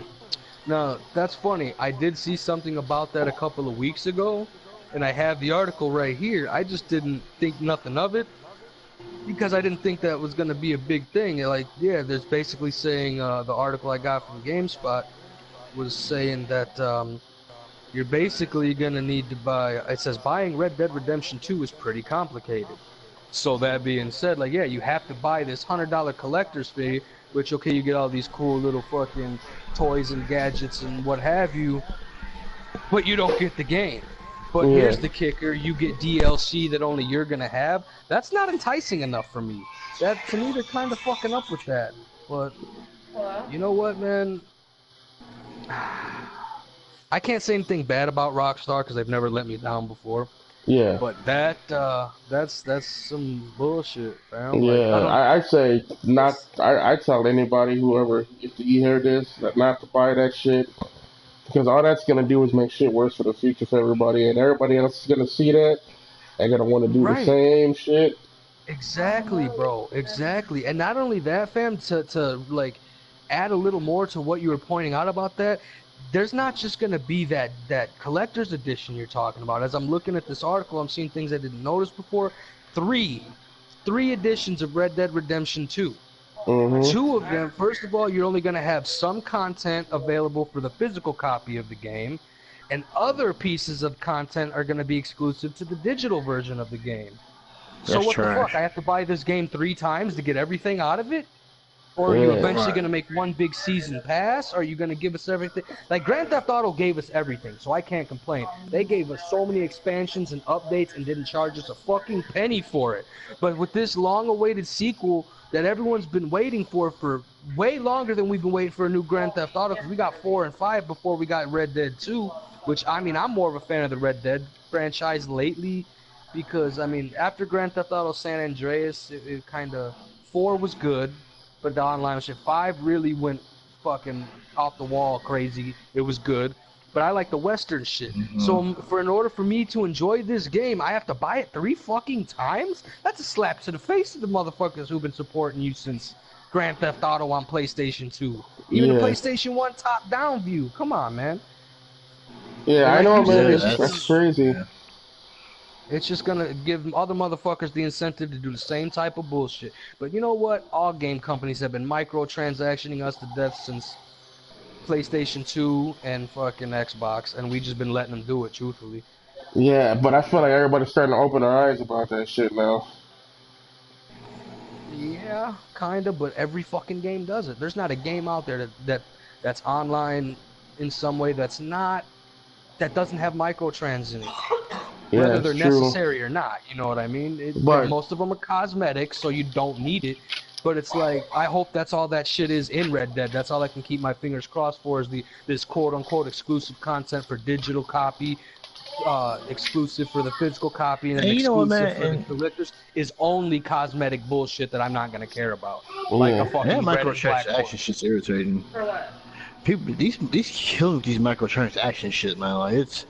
Now, that's funny. I did see something about that a couple of weeks ago, and I have the article right here. I just didn't think nothing of it because I didn't think that was going to be a big thing. Like, yeah, there's basically saying the article I got from GameSpot was saying that you're basically going to need to buy. It says buying Red Dead Redemption 2 is pretty complicated. So that being said, like, yeah, you have to buy this $100 collector's fee, which, okay, you get all these cool little fucking toys and gadgets and what have you, but you don't get the game. But Yeah, here's the kicker: you get DLC that only you're gonna have. That's not enticing enough for me. That, to me, they're kind of fucking up with that. But you know what, man? I can't say anything bad about Rockstar because they've never let me down before. yeah, But that's some bullshit, fam. Like, I yeah. don't. I say not. It's I tell anybody whoever if you hear this that not to buy that shit because all that's gonna do is make shit worse for the future for everybody, and everybody else is gonna see that and gonna want to do the right. same shit. Exactly, bro. Exactly. And not only that, fam, to like add a little more to what you were pointing out about that, there's not just gonna be that collector's edition you're talking about. As I'm looking at this article, I'm seeing things I didn't notice before. Three, three editions of Red Dead Redemption 2. Mhm. Two of them, first of all, you're only gonna have some content available for the physical copy of the game, and other pieces of content are gonna be exclusive to the digital version of the game. So what the trash. fuck? I have to buy this game 3 times to get everything out of it? Or are you eventually going to make one big season pass? Or are you going to give us everything? Like, Grand Theft Auto gave us everything, so I can't complain. They gave us so many expansions and updates and didn't charge us a fucking penny for it. But with this long-awaited sequel that everyone's been waiting for way longer than we've been waiting for a new Grand Theft Auto, because we got 4 and 5 before we got Red Dead 2, which, I mean, I'm more of a fan of the Red Dead franchise lately, because, I mean, after Grand Theft Auto San Andreas, it kind of... 4 was good. But the online shit, 5 really went fucking off the wall crazy. It was good, but I like the Western shit. So in order for me to enjoy this game, I have to buy it 3 fucking times? That's a slap to the face of the motherfuckers who've been supporting you since Grand Theft Auto on PlayStation 2. Even the PlayStation 1 top-down view. Come on, man. Yeah, I know, man. That's crazy. Yeah. It's just gonna give other motherfuckers the incentive to do the same type of bullshit. But you know what? All game companies have been microtransactioning us to death since PlayStation 2 and fucking Xbox, and we just been letting them do it, truthfully. Yeah, but I feel like everybody's starting to open their eyes about that shit now. Yeah, kinda, but every fucking game does it. There's not a game out there that's online in some way that doesn't have microtrans in it. Whether they're necessary or not, you know what I mean? Most of them are cosmetics, so you don't need it. But it's like, I hope that's all that shit is in Red Dead. That's all I can keep my fingers crossed for, is this quote-unquote exclusive content for digital copy, exclusive for the physical copy, and exclusive for the collectors is only cosmetic bullshit that I'm not going to care about. Like a fucking microtransaction shit's irritating. People, these killing these microtransaction shit, man. Like, it's...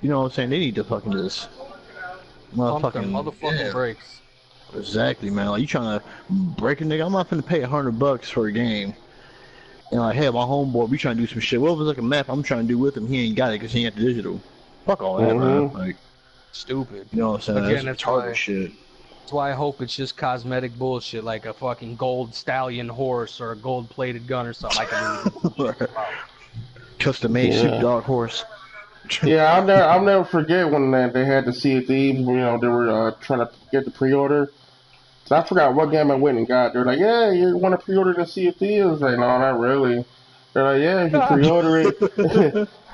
You know what I'm saying? They need to fucking just motherfucking breaks. Exactly, man. Like, you trying to break a nigga? I'm not finna pay $100 for a game. And like, hey, my homeboy, we trying to do some shit. What if it's like a map I'm trying to do with him? He ain't got it because he ain't got the digital. Fuck all that, man. Like, stupid. You know what I'm saying? Again, that's retarded shit. That's why I hope it's just cosmetic bullshit, like a fucking gold stallion horse or a gold-plated gun or something. I can really custom-made Super Dog horse. Yeah, I'll never forget when they had the Sea of Thieves. You know, they were trying to get the pre-order. So I forgot what game I went and got. They're like, "Yeah, you want to pre-order the Sea of Thieves?" I was like, "No, not really." They're like, "Yeah, if you pre-order it,"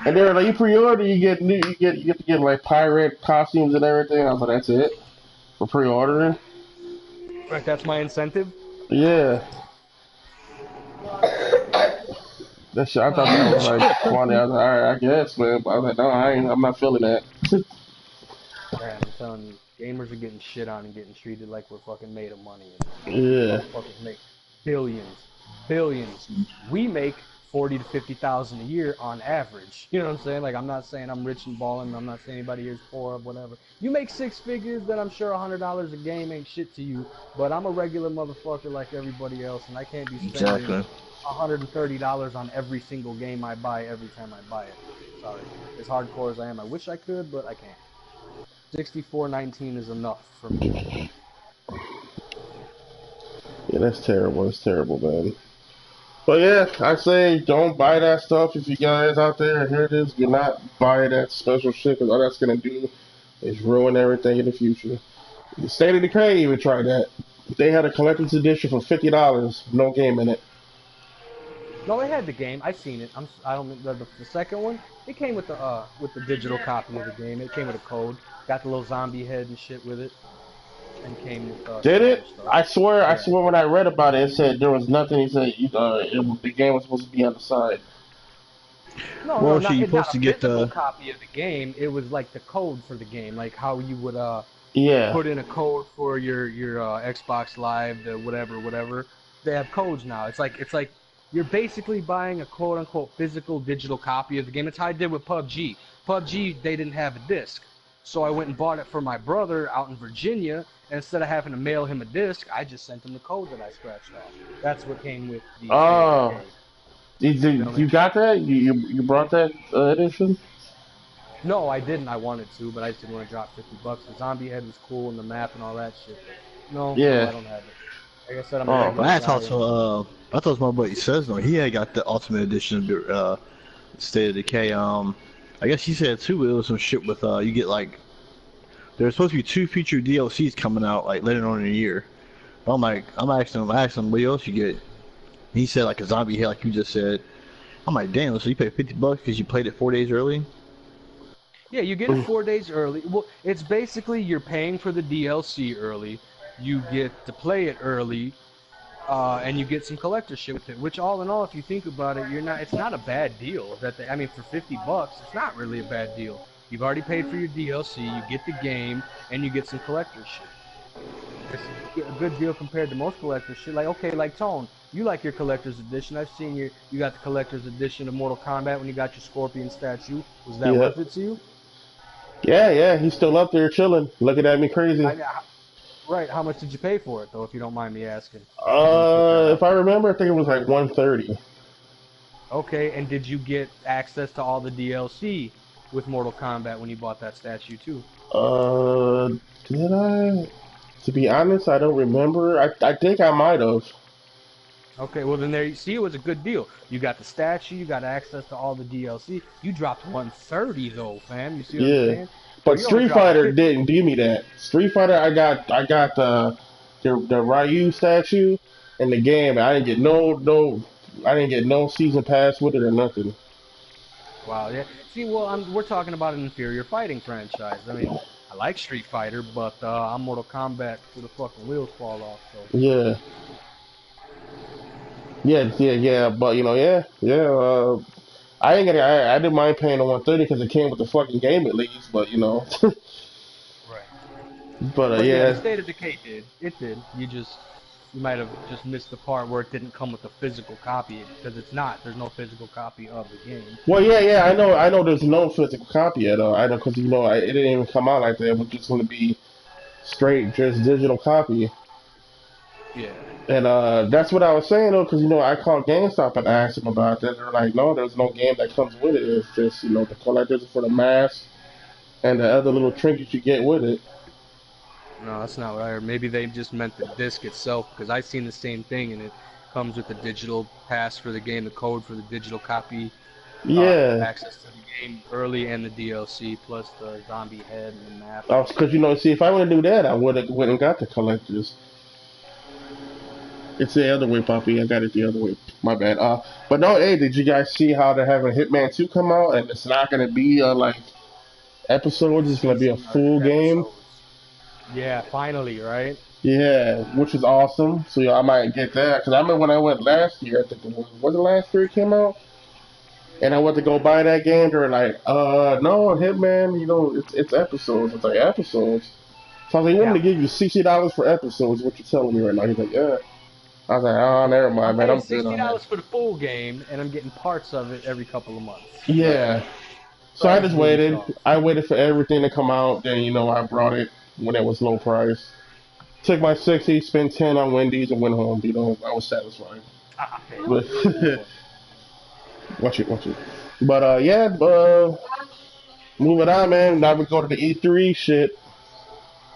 and they're like, "You pre-order, you get to get like pirate costumes and everything." I was like, "That's it for pre-ordering." Right, that's my incentive. Yeah. That shit, I thought that was like funny. I was like, alright, I guess, man. But I was like, no, I'm not feeling that. Man, I'm telling you, gamers are getting shit on and getting treated like we're fucking made of money. Yeah. Motherfuckers make billions. We make 40 to 50,000 a year on average. You know what I'm saying? Like, I'm not saying I'm rich and balling. I'm not saying anybody here's poor or whatever. You make 6 figures, then I'm sure $100 a game ain't shit to you. But I'm a regular motherfucker like everybody else, and I can't be spending $130 on every single game I buy every time I buy it. Sorry. As hardcore as I am, I wish I could, but I can't. $64.19 is enough for me. Yeah, that's terrible. It's terrible, man. But yeah, I say don't buy that stuff. If you guys out there hear this, do not buy that special shit, because all that's gonna do is ruin everything in the future. The State of Decay even tried that. They had a collector's edition for $50, no game in it. No, they had the game. I've seen it. I don't the second one. It came with the digital copy of the game. It came with a code. Got the little zombie head and shit with it. And came with. Did it? Stuff. I swear when I read about it, it said there was nothing. He said the game was supposed to be on the side. No, well, not you're supposed to get the copy of the game. It was like the code for the game, like how you would put in a code for your Xbox Live, the whatever. They have codes now. It's like you're basically buying a quote-unquote physical digital copy of the game. That's how I did with PUBG. PUBG, they didn't have a disc. So I went and bought it for my brother out in Virginia, and instead of having to mail him a disc, I just sent him the code that I scratched off. That's what came with the game. You got that? You brought that edition? No, I didn't. I wanted to, but I just didn't want to drop $50. The zombie head was cool, and the map and all that shit. No, I don't have it. Like I said, I thought my buddy says no. He had got the Ultimate Edition, State of Decay. I guess he said too. It was some shit with you get like there's supposed to be 2 future DLCs coming out like later on in the year. I'm asking him what else you get. He said like a zombie hit, like you just said. I'm like, damn, so you paid $50 because you played it 4 days early? Yeah, you get it 4 days early. Well, it's basically you're paying for the DLC early. You get to play it early, and you get some collector shit with it. Which, all in all, if you think about it, it's not a bad deal. I mean, for $50, it's not really a bad deal. You've already paid for your DLC. You get the game, and you get some collector shit. It's a good deal compared to most collector shit. Like, okay, like Tone, you like your collector's edition. I've seen you got the collector's edition of Mortal Kombat when you got your Scorpion statue. Was that worth it to you? Yeah, he's still up there chilling, looking at me crazy. Right, how much did you pay for it, though, if you don't mind me asking? If I remember, I think it was like $130. Okay, and did you get access to all the DLC with Mortal Kombat when you bought that statue, too? Did I? To be honest, I don't remember. I think I might have. Okay, well then there you see, it was a good deal. You got the statue, you got access to all the DLC. You dropped $130 though, fam. You see what I'm saying? But Street Fighter didn't give me that. Street Fighter, I got the Ryu statue in the game. I didn't get no season pass with it or nothing. Wow, yeah. See, well, we're talking about an inferior fighting franchise. I mean, I like Street Fighter, but I'm Mortal Kombat till the fucking wheels fall off. So. Yeah. But I didn't mind paying the $130 because it came with the fucking game at least. But Right. But yeah, State of Decay did. It did. You might have just missed the part where it didn't come with a physical copy because it's not. There's no physical copy of the game. Well, yeah, I know. There's no physical copy at all. I know because it didn't even come out like that. It was just going to be straight, just digital copy. Yeah. And that's what I was saying though, because I called GameStop and asked them about that. They're like, no, there's no game that comes with it. It's just the collectors for the mask and the other little trinkets you get with it. No, that's not what I heard. Maybe they just meant the disc itself, because I've seen the same thing, and it comes with the digital pass for the game, the code for the digital copy. Yeah. Access to the game early and the DLC, plus the zombie head and the map. Because see, if I would have do that, I would have got the collectors. It's the other way, Poppy. I got it the other way. My bad. But no, hey, did you guys see how they're having Hitman 2 come out? And it's not going to be like episodes. It's going to be a full game. Yeah, finally, right? Yeah, which is awesome. So I might get that. Because I remember when I went last year, I think was it last year it came out? And I went to go buy that game. They were like, no, Hitman, it's episodes. It's like, episodes? So I was like, you want me to give you $60 for episodes? What you're telling me right now? He's like, yeah. I was like, oh, never mind, man. I'm $60 for the full game, and I'm getting parts of it every couple of months. Yeah. So I just waited. I waited for everything to come out. Then, I brought it when it was low price. Took my 60, spent 10 on Wendy's, and went home. I was satisfied. But watch it. But, moving on, man. Now we go to the E3 shit.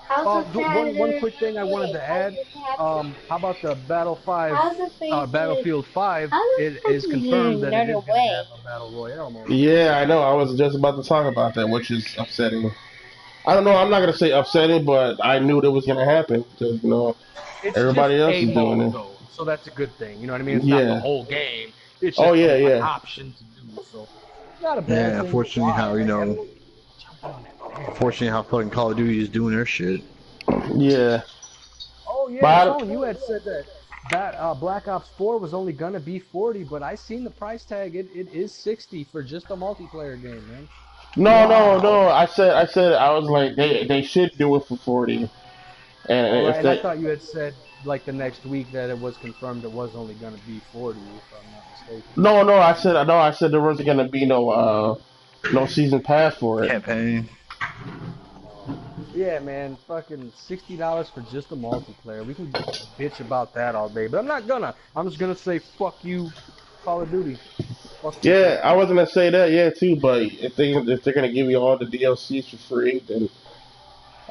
One quick thing I wanted to add. How about the Battlefield 5? It is confirmed that it is going to have a Battle Royale mode. Yeah, I know. I was just about to talk about that, which is upsetting. I don't know. I'm not going to say upsetting, but I knew that was going to happen because, everybody else is doing it. Though, so that's a good thing. You know what I mean? It's not the whole game. It's just an option to do. So it's not a bad thing. Unfortunately, how fucking Call of Duty is doing their shit. Yeah. Oh yeah, Tone, you had said that Black Ops 4 was only gonna be $40, but I seen the price tag. It is $60 for just a multiplayer game, man. No. I said I was like they should do it for $40. And I thought you had said like the next week that it was confirmed it was only gonna be $40, if I'm not mistaken. No. I said there wasn't gonna be no season pass for it. Campaign. Yeah, man, fucking $60 for just a multiplayer. We can bitch about that all day, but I'm not gonna. I'm just gonna say fuck you, Call of Duty. Yeah, I was gonna say that, too. But if they're gonna give you all the DLCs for free, then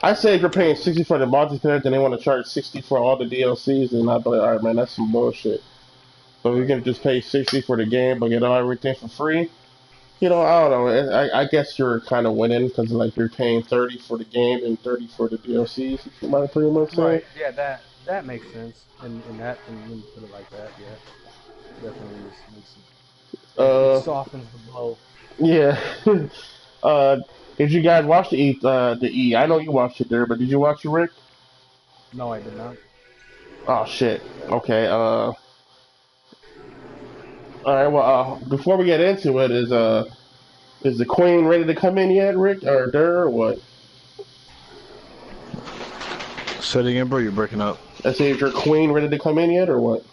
I say if you're paying $60 for the multiplayer, then they want to charge $60 for all the DLCs, and I'd be like, all right, man, that's some bullshit. So we're gonna just pay $60 for the game, but get everything for free. I don't know. I guess you're kind of winning because like you're paying 30 for the game and 30 for the DLCs. You might pretty much say. Right. Yeah, that makes sense. And that when you put it like that, yeah, definitely makes it Uh, softens the blow. yeah. uh, did you guys watch the E? The E. I know you watched it there, but did you watch it, Rick? No, I did not. Oh shit. Okay. All right. Well, before we get into it, is the Queen ready to come in yet, Rick, or there, or what? Say it again, bro. You're breaking up. I say, is your Queen ready to come in yet, or what?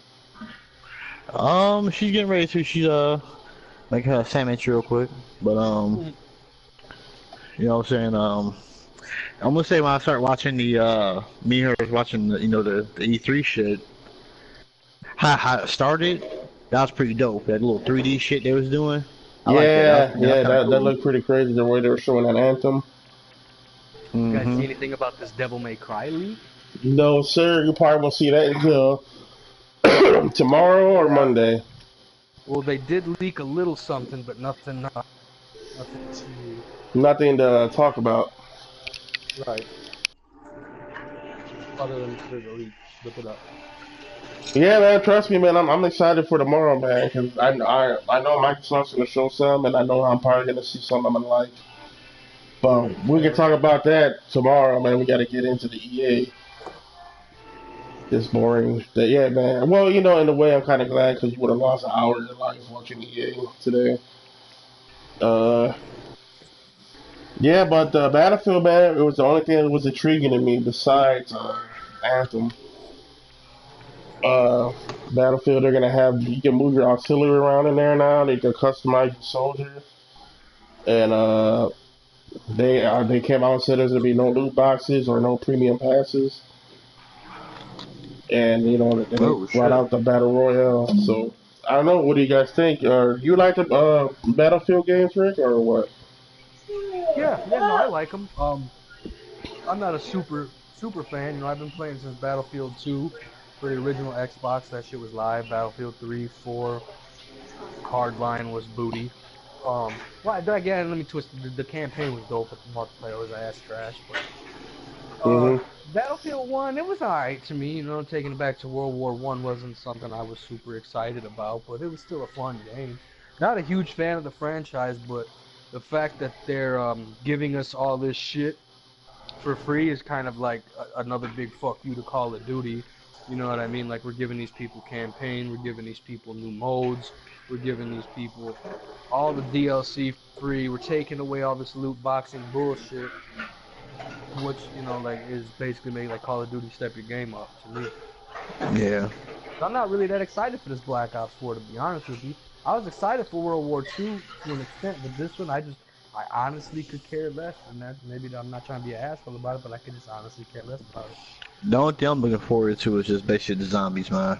She's getting ready to. She's make her a sandwich real quick, but you know what I'm saying. I'm gonna say when I start watching me and her was watching the E3 shit. How it started, that was pretty dope. That little 3D shit they was doing. I like that. Yeah, That was yeah, kind of that cool. looked pretty crazy the way they were showing that anthem. You guys Hmm. see anything about this Devil May Cry leak? No, sir, you probably won't see that until tomorrow or Yeah. Monday. Well, they did leak a little something, but nothing too. Nothing to talk about. Right. Other than there's a leak. Look it up. Yeah, man, trust me, man. I'm excited for tomorrow, man, because I know Microsoft's gonna show some, and I know I'm probably gonna see some I'm gonna like. But we can Fair. talk about that tomorrow, man. We got to get into the EA. It's boring. Yeah, man. Well, in a way, I'm kind of glad because you would have lost an hour of your life watching EA today. Uh, yeah, but Battlefield, man, it was the only thing that was intriguing to me besides Anthem. Uh, Battlefield, they're gonna have you can move your auxiliary around in there now. They can customize your soldiers, and they came out and said there's gonna be no loot boxes or no premium passes, and then they Oh brought shit. out the battle royale. So I don't know. What do you guys think? You like the Battlefield games, Rick, or what? Yeah, no, I like them. I'm not a super fan. I've been playing since Battlefield 2 for the original Xbox. That shit was live. Battlefield 3, 4, Hardline was booty. Well, again, let me twist. The campaign was dope, but the multiplayer was ass trash. But Hmm. Battlefield 1, it was alright to me. Taking it back to World War One wasn't something I was super excited about, but it was still a fun game. Not a huge fan of the franchise, but the fact that they're giving us all this shit for free is kind of like another big fuck you to Call of Duty. You know what I mean? Like we're giving these people campaign, we're giving these people new modes, we're giving these people all the DLC free. We're taking away all this loot boxing bullshit, which like is basically made like Call of Duty step your game up to me. Yeah. So I'm not really that excited for this Black Ops 4 to be honest with you. I was excited for World War II to an extent, but this one I honestly could care less, and that maybe I'm not trying to be an asshole about it, but I could just honestly care less about it. The only thing I'm looking forward to is just basically the zombies, man.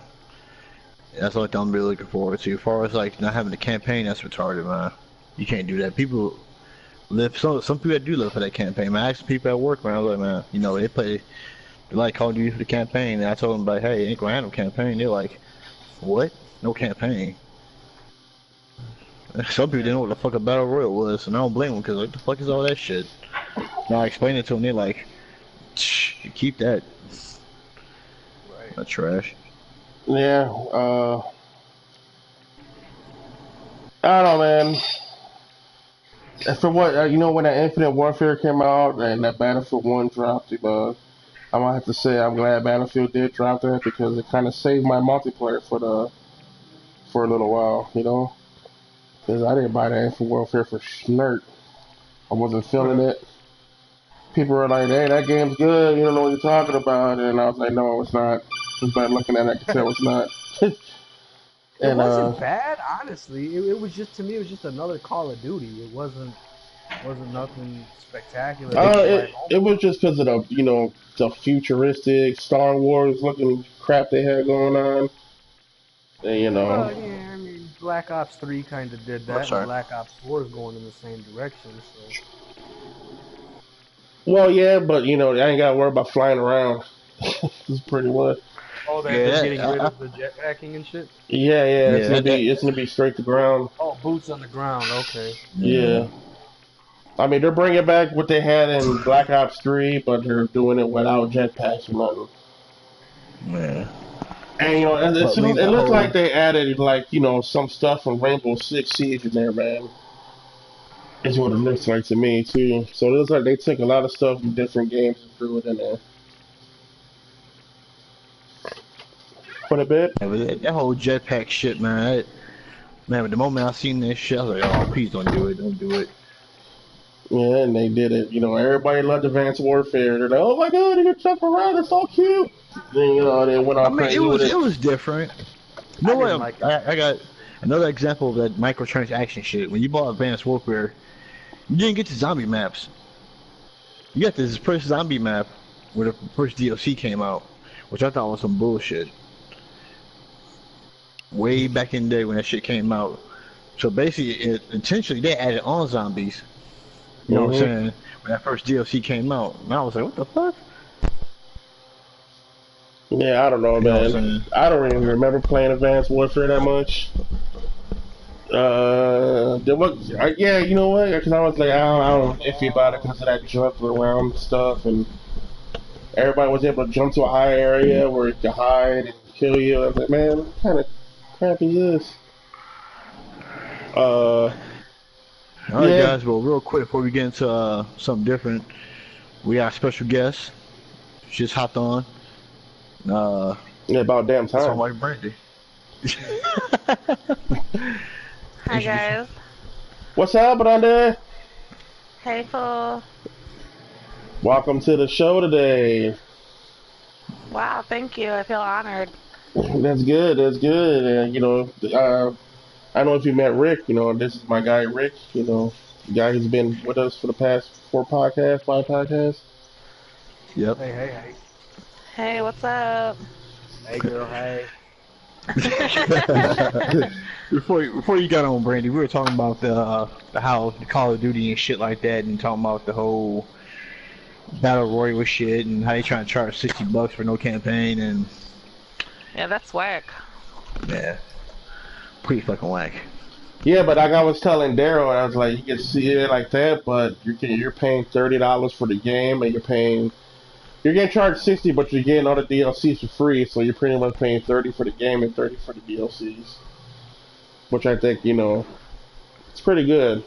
That's the only thing I'm really looking forward to. As far as like not having a campaign, that's retarded, man. You can't do that. People live. Some people that do live for that campaign. Man, I asked people at work, man. I was like, man, they like Call of Duty for the campaign. And I told them like, hey, ain't gonna have no campaign. They're like, what? No campaign. Some people didn't know what the fuck a battle royal was, and I don't blame them because what the fuck is all that shit? Now I explained it to them. They're like, keep that. Right. That's trash. Yeah. I don't know, man. For what when that Infinite Warfare came out and that Battlefield 1 dropped, I'm gonna have to say I'm glad Battlefield did drop that because it kind of saved my multiplayer for a little while, because I didn't buy that Infinite Warfare for schnurt. I wasn't feeling it. People were like, "Hey, that game's good. You don't know what you're talking about," and I was like, "No, it's not." Just by looking at it, I can tell it's not. It and wasn't bad, honestly. It was just to me, it was just another Call of Duty. It wasn't nothing spectacular to it write home it was about. just because of the futuristic Star Wars looking crap they had going on. And, Well, yeah, I mean, Black Ops 3 kind of did Oh, that, and sorry. Black Ops 4 is going in the same direction. So well, yeah, but I ain't got to worry about flying around. It's pretty much. Oh, that Yeah, they're getting rid of the jetpacking and shit. Yeah, yeah, it's gonna be straight to ground. Oh, boots on the ground. Okay. Yeah. I mean, they're bringing back what they had in Black Ops 3, but they're doing it without jetpacks or nothing. yeah. And you know, But we it that looks whole like they added like some stuff from Rainbow Six Siege in there, man. Is what it looks like to me too. So it looks like they took a lot of stuff from different games and threw it in there. Quite a bit. yeah, but that whole jetpack shit, man. Man, the moment I seen that shit, I was like, oh, please don't do it, don't do it. Yeah, and they did it. You know, everybody loved Advanced Warfare. They're like, oh my god, you can jump around, it's so cute. Then they went I all mean, crazy with it. it was different. You know what? I got another example of that microtransaction shit. When you bought Advanced Warfare, you didn't get the zombie maps. You got this first zombie map where the first DLC came out, which I thought was some bullshit. Way back in the day when that shit came out. So basically, intentionally, they added on zombies. You know what I'm saying? When that first DLC came out, and I was like, what the fuck? Yeah, I don't know, man. I don't even remember playing Advanced Warfare that much. Yeah, you know what? Because I was like, I don't iffy about it because of that jump around stuff, and everybody was able to jump to a high area where it could hide and kill you. I was like, man, what kind of crap is this? Alright, guys, well, real quick before we get into something different, we got a special guest. She just hopped on. Yeah, about damn time. It's my birthday. Hi guys. What's up, Brande? Hey fool. Welcome to the show today. Wow, thank you. I feel honored. That's good. That's good. And I don't know if you met Rick. This is my guy Rick. The guy who's been with us for the past 5 podcasts. Yep. Hey. Hey, what's up? Hey, girl. Hey. Before you got on, Brandy, we were talking about how the Call of Duty and shit like that, and talking about the whole battle royale shit, and how they trying to charge $60 for no campaign, and Yeah, that's whack. yeah, pretty fucking whack. Yeah, but like I was telling Daryl, I was like, you can see it like that, but you're paying $30 for the game, and you're getting charged $60, but you're getting all the DLCs for free, so you're pretty much paying $30 for the game and $30 for the DLCs, which I think it's pretty good.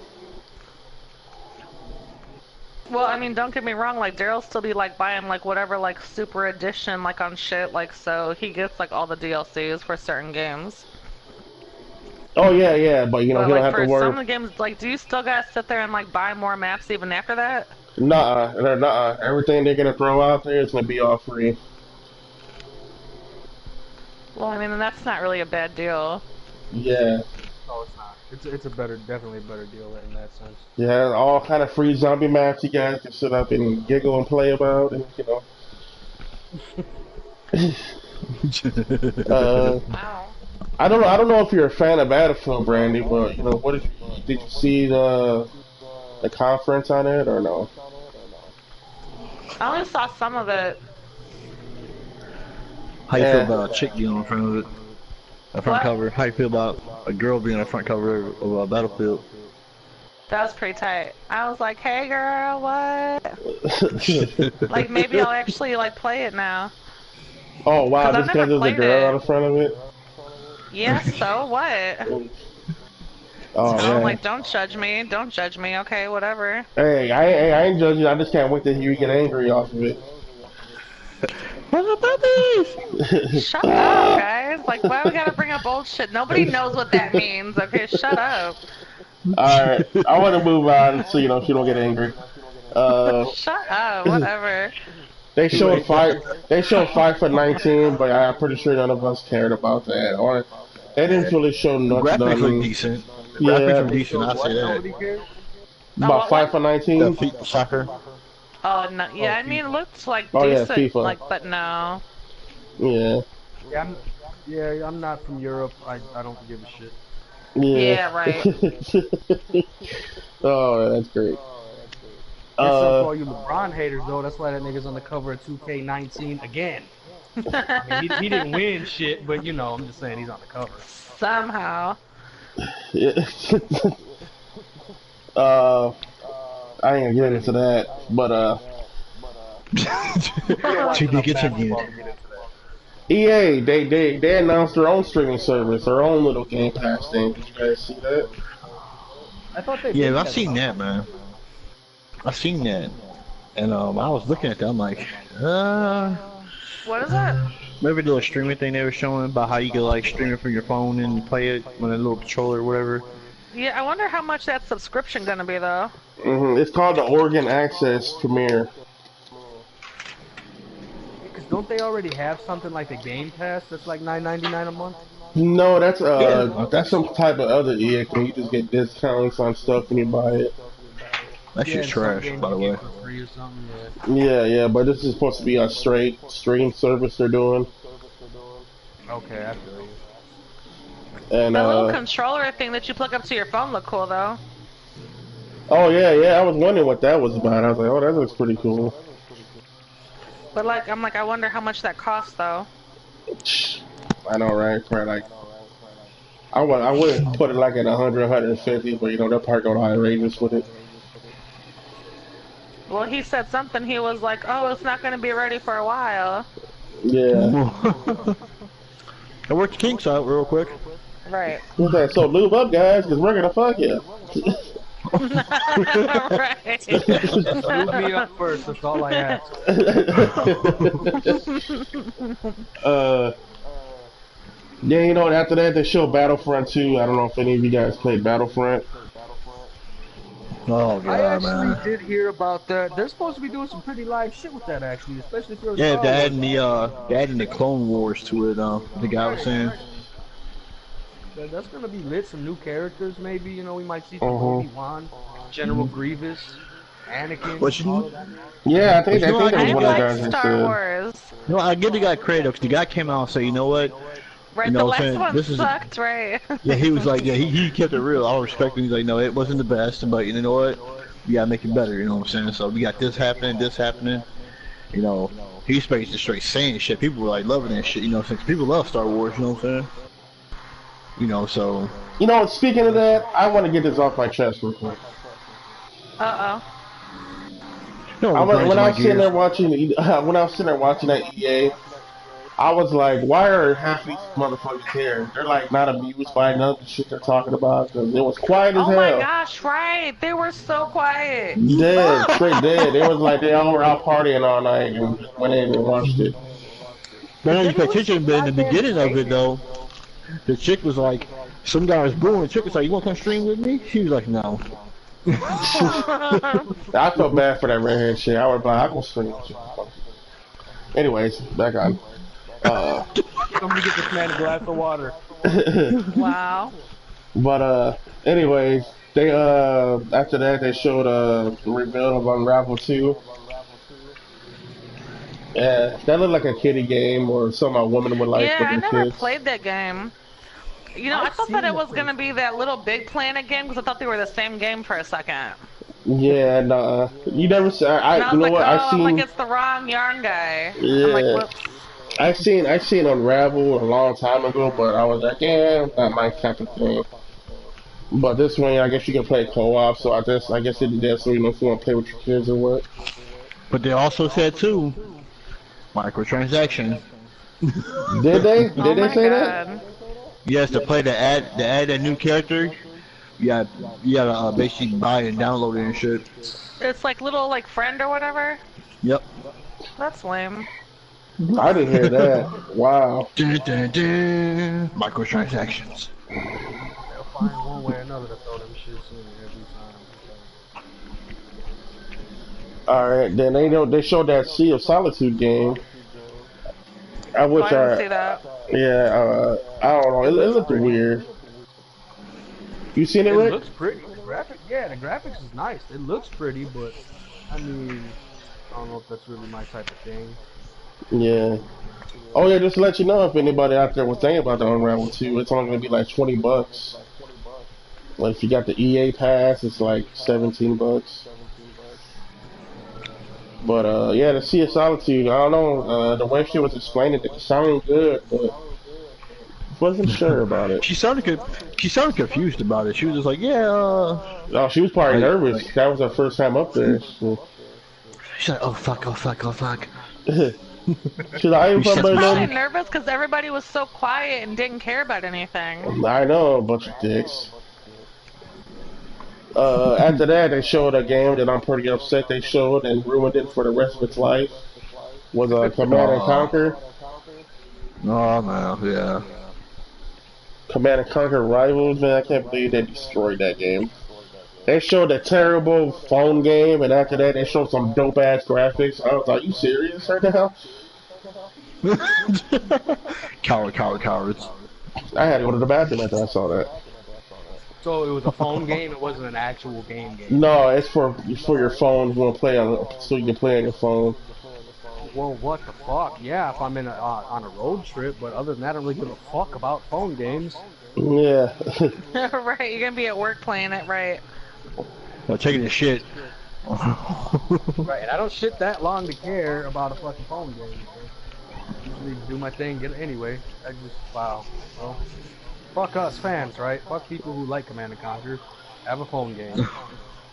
Well, I mean, don't get me wrong, like Daryl still be like buying like whatever like super edition like on shit, like so he gets like all the DLCs for certain games. Oh yeah, but he don't like have for to worry. some of the games, like do you still gotta sit there and like buy more maps even after that? Nuh-uh. Everything they're gonna throw out there is gonna be all free. Well, I mean, that's not really a bad deal. Yeah. No, it's not. It's definitely a better deal in that sense. Yeah, all kind of free zombie maps you guys can sit up and giggle and play about, and Wow. I don't know if you're a fan of Battlefield, Brandy, but did you see the conference on it or no? I only saw some of it. How you feel about a chick being on the front of it? A front cover. How you feel about a girl being on the front cover of Battlefield? That was pretty tight. I was like, hey girl, what? Like maybe I'll actually like play it now. Oh wow, just because there's a girl it. on the front of it? Yeah, so what? Oh, So man. like, don't judge me, okay, whatever. Hey, I ain't judging you, I just can't wait to hear you get angry off of it. Shut up, guys. Like, why we gotta bring up old shit? Nobody knows what that means, okay? Shut up. Alright, I want to move on so she don't get angry. Shut up, whatever. They showed fight for 19, but I'm pretty sure none of us cared about that. Or they didn't really show nothing. Graphics look decent. Yeah. Graphics are decent, I'll say that. About 5 for 19? Soccer. Oh, no, yeah, I mean, it looks like Oh, yeah, decent, FIFA. like, but no. Yeah. I'm not from Europe. I don't give a shit. Yeah, right. Oh, that's great. For all you LeBron haters, though, that's why that nigga's on the cover of 2K19 again. I mean, he didn't win shit, but you know, I'm just saying he's on the cover. Somehow. Yeah. uh, I ain't gonna get into that, but To be continued. EA they announced their own streaming service, their own little Game Pass thing. Did you guys see that? I thought they. Yeah, I've seen that, man. I've seen that, and I was looking at that. I'm like, What is it? maybe the little streaming thing they were showing about how you could like stream it from your phone and play it with a little controller or whatever. Yeah, I wonder how much that subscription gonna be though. It's called the Oregon Access Premiere. Because don't they already have something like the Game Pass that's like $9.99 a month? No, that's some type of other EA thing. You just get discounts on stuff when you buy it. That shit's trash, by the way. For free or something, Yeah, but this is supposed to be a straight stream service they're doing. Okay, I feel you. And The little controller thing that you plug up to your phone look cool though. oh yeah, I was wondering what that was about. I was like, oh, that looks pretty cool. But like, I'm like, I wonder how much that costs though. I know, right? Probably like, I wouldn't put it like at 100, 150, but you know, they'll probably go outrageous with it. Well, he said something. He was like, "Oh, it's not gonna be ready for a while." Yeah. I worked the kinks out real quick. Right. What's that? So lube up, guys, because we're gonna fuck you. Right. Move me up first, that's all I ask. Yeah, you know, after that, they show Battlefront 2. I don't know if any of you guys played Battlefront. Oh I god, actually man. did hear about that. They're supposed to be doing some pretty live shit with that, actually, especially if you're a Yeah, Star they're Wars. adding the Clone Wars to it. The guy was saying. That's gonna be lit. Some new characters, maybe. You know, we might see some Uh-huh. Obi-Wan, General Grievous, Anakin. What you- all of that. Yeah, I think You know, that I was one of the like guys that Star said. Wars. No, I give the guy credit because the guy came out and said, you know what? Right, You know the what I'm last saying? one This is- sucked, right? Yeah, he was like, yeah, he kept it real. I respect him. He's like, no, it wasn't the best, but you know what? We gotta make it better. You know what I'm saying? So we got this happening. You know, he's basically just straight saying shit. People were like loving that shit. You know, since people love Star Wars. You know what I'm saying? You know, so. You know, speaking of that, I want to get this off my chest real quick. Uh You know, When I was sitting there watching, that EA, I was like, why are half these motherfuckers here? They're like not amused by none of the shit they're talking about because it was quiet as oh. Oh hell. my gosh, right? They were so quiet. Dead, straight dead. They was like they all were out partying all night and went in and watched it. But you pay attention, but in the beginning of it though, the chick was like, some guy was booing. The chick was like, you want to come stream with me? She was like, no. I felt bad for that redhead shit. I would be like, I can stream with you. Anyways, back on. Somebody get this man a glass of water. Wow. But anyways, they after that they showed the reveal of Unravel 2. Yeah, that looked like a kiddie game or something a woman would like Yeah, with I the never kids. played that game. You know, I thought that it was gonna be that Little Big Planet game because I thought they were the same game for a second. Yeah, nah. You never said. And I You was know like, what? oh, I've I'm seen. like, it's the wrong yarn guy. Yeah. I'm like, whoops. I've seen Unravel a long time ago, but I was like, yeah, not my type of thing. But this one, I guess you can play co-op, so I guess it did so you know if you want to play with your kids or what. But they also said too, microtransaction. Did they? Oh Did they my say that? God. Yes, to play to add that new character, you gotta basically buy and download it and shit. It's like little like friend or whatever. Yep. That's lame. I didn't hear that. Wow. Dun, dun, dun. Microtransactions. They'll find one way or another to throw them shits in every time. All right, then they showed that Sea of Solitude game. I Oh, wish I didn't see that. yeah, I don't know. It looked weird. You seen it, It Rick? looks pretty. The graphics is nice. It looks pretty, but I mean, I don't know if that's really my type of thing. Yeah. Oh yeah, just to let you know if anybody out there was thinking about the Unravel 2, it's only gonna be like $20. Like if you got the EA pass, it's like $17. But yeah, the Sea of Solitude. I don't know. The way she was explaining it sounded good, but wasn't sure about it. She sounded she sounded confused about it. She was just like, yeah. Oh, she was probably nervous. Like, That was her first time up there. So. She's like, oh fuck, oh fuck, oh fuck. She's like, I ain't She from was probably Berlin. nervous because everybody was so quiet and didn't care about anything. I know, a bunch of dicks. After that, they showed a game that I'm pretty upset they showed and ruined it for the rest of its life. Was Command and Conquer. Oh man, yeah. Command and Conquer Rivals, man, I can't believe they destroyed that game. They showed a terrible phone game, and after that, they showed some dope ass graphics. I was like, "You serious right now?" Cowards. I had to go to the bathroom after I saw that. So it was a phone game. It wasn't an actual game. No, it's for your phone. You want to play on, so you can play on your phone. Well, what the fuck? Yeah, if I'm in on a road trip, but other than that, I don't really give a fuck about phone games. Yeah. Right, you're gonna be at work playing it, right? Well, taking a shit. Right, and I don't shit that long to care about a fucking phone game. So usually do my thing, get it anyway. I just wow. Well, fuck us fans, right? Fuck people who like Command and Conquer. Have a phone game.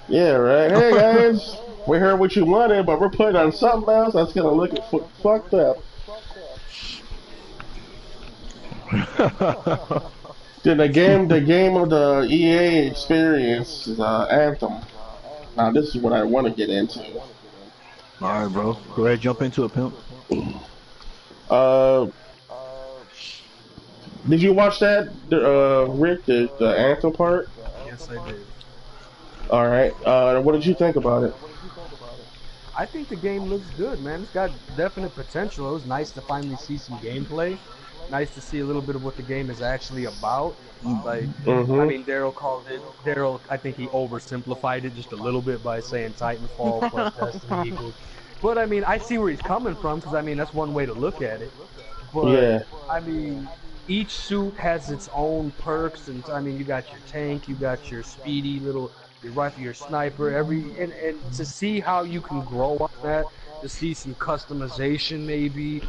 Yeah, right. Hey guys, we heard what you wanted, but we're putting on something else that's gonna look fucked up. Then the game of the EA experience is Anthem. Now this is what I want to get into. Alright, bro. Go ahead, jump into it, pimp. Did you watch that, Rick, the Anthem part? Yes, I did. Alright, what did you think about it? I think the game looks good, man. It's got definite potential. It was nice to finally see some gameplay. Nice to see a little bit of what the game is actually about. Like, I mean, Daryl, I think he oversimplified it just a little bit by saying Titanfall plus Destiny equals. But I mean, I see where he's coming from, because I mean, that's one way to look at it. But, yeah. I mean, each suit has its own perks, and I mean, you got your tank, you got your speedy little, your rifle, your sniper, and to see how you can grow on that, to see some customization maybe,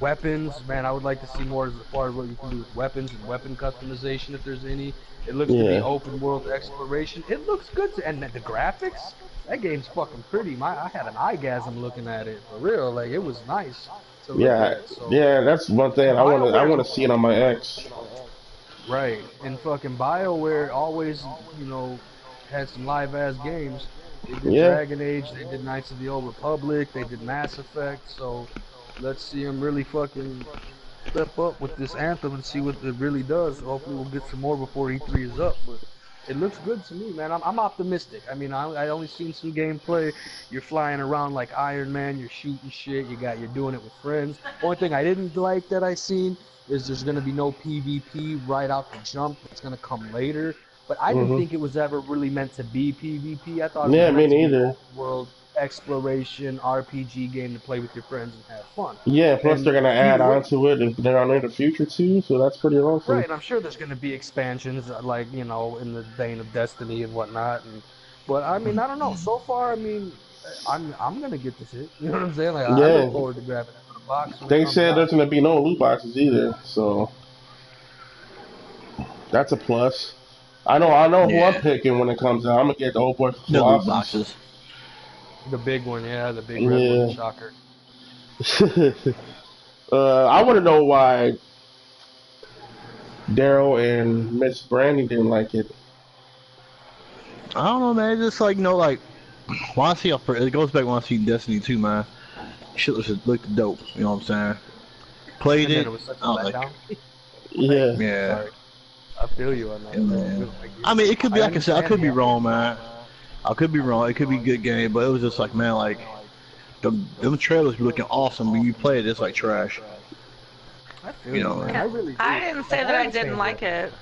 weapons, man, I would like to see more as far as what you can do with weapons and weapon customization if there's any. It looks to be open world exploration. It looks good, and the graphics, that game's fucking pretty. I had an eyegasm looking at it, for real, like, it was nice. Yeah, so, yeah, that's one thing I want to see it on my X. Right, and fucking BioWare always, you know, had some live ass games. They did Dragon Age, they did Knights of the Old Republic, they did Mass Effect, so let's see them really fucking step up with this Anthem and see what it really does. Hopefully we'll get some more before E3 is up, but it looks good to me, man. I'm optimistic. I mean, I only seen some gameplay. You're flying around like Iron Man, you're shooting shit, you're doing it with friends. Only thing I didn't like that I seen is there's gonna be no PvP right out the jump. It's gonna come later. But I didn't think it was ever really meant to be PvP. I thought it was meant to be an open world exploration RPG game to play with your friends and have fun. Yeah, plus they're gonna add on to it if they're on in the future too, so that's pretty awesome. Right, I'm sure there's gonna be expansions like, you know, in the vein of Destiny and whatnot. But I mean, I don't know. So far, I mean, I'm gonna get this shit. You know what I'm saying? Like, I look forward to grabbing it for the box. They said there's gonna be no loot boxes either, so that's a plus. I know who I'm picking when it comes out. I'm gonna get the whole bunch of loot boxes. The big one, the big red one, shocker. I want to know why Daryl and Miss Brandy didn't like it. I don't know, man. It's just like, you know, like, when I see it goes back when I see Destiny 2, man. Shit looked dope. You know what I'm saying? Played it. Yeah. Sorry. I feel you on that. Yeah, I mean, it could be, like I said, I could be wrong, man. I could be wrong. It could be a good game, but it was just like, man, like, them trailers be looking awesome. When you play it, it's like trash. I feel you know, man. I really do. I didn't say that I didn't like it.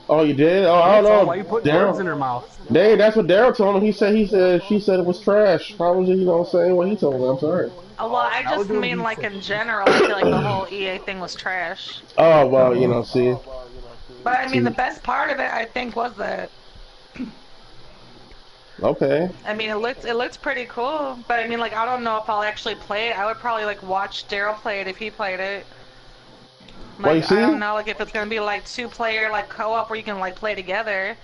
Oh, you did? Oh, I don't know. Why you put words in her mouth? That's what Daryl told him. She said it was trash. How was it, you know, saying what he told me? I'm sorry. Oh, well, I just mean, like, in general, I feel like the whole EA thing was trash. Oh, well, you know, see. But, I mean, the best part of it, I think, was that Okay. I mean, it looks pretty cool, but I mean, like, I don't know if I'll actually play it. I would probably like watch Daryl play it if he played it. Well, you Like, I don't see? know, like if it's gonna be like two-player like co-op where you can like play together.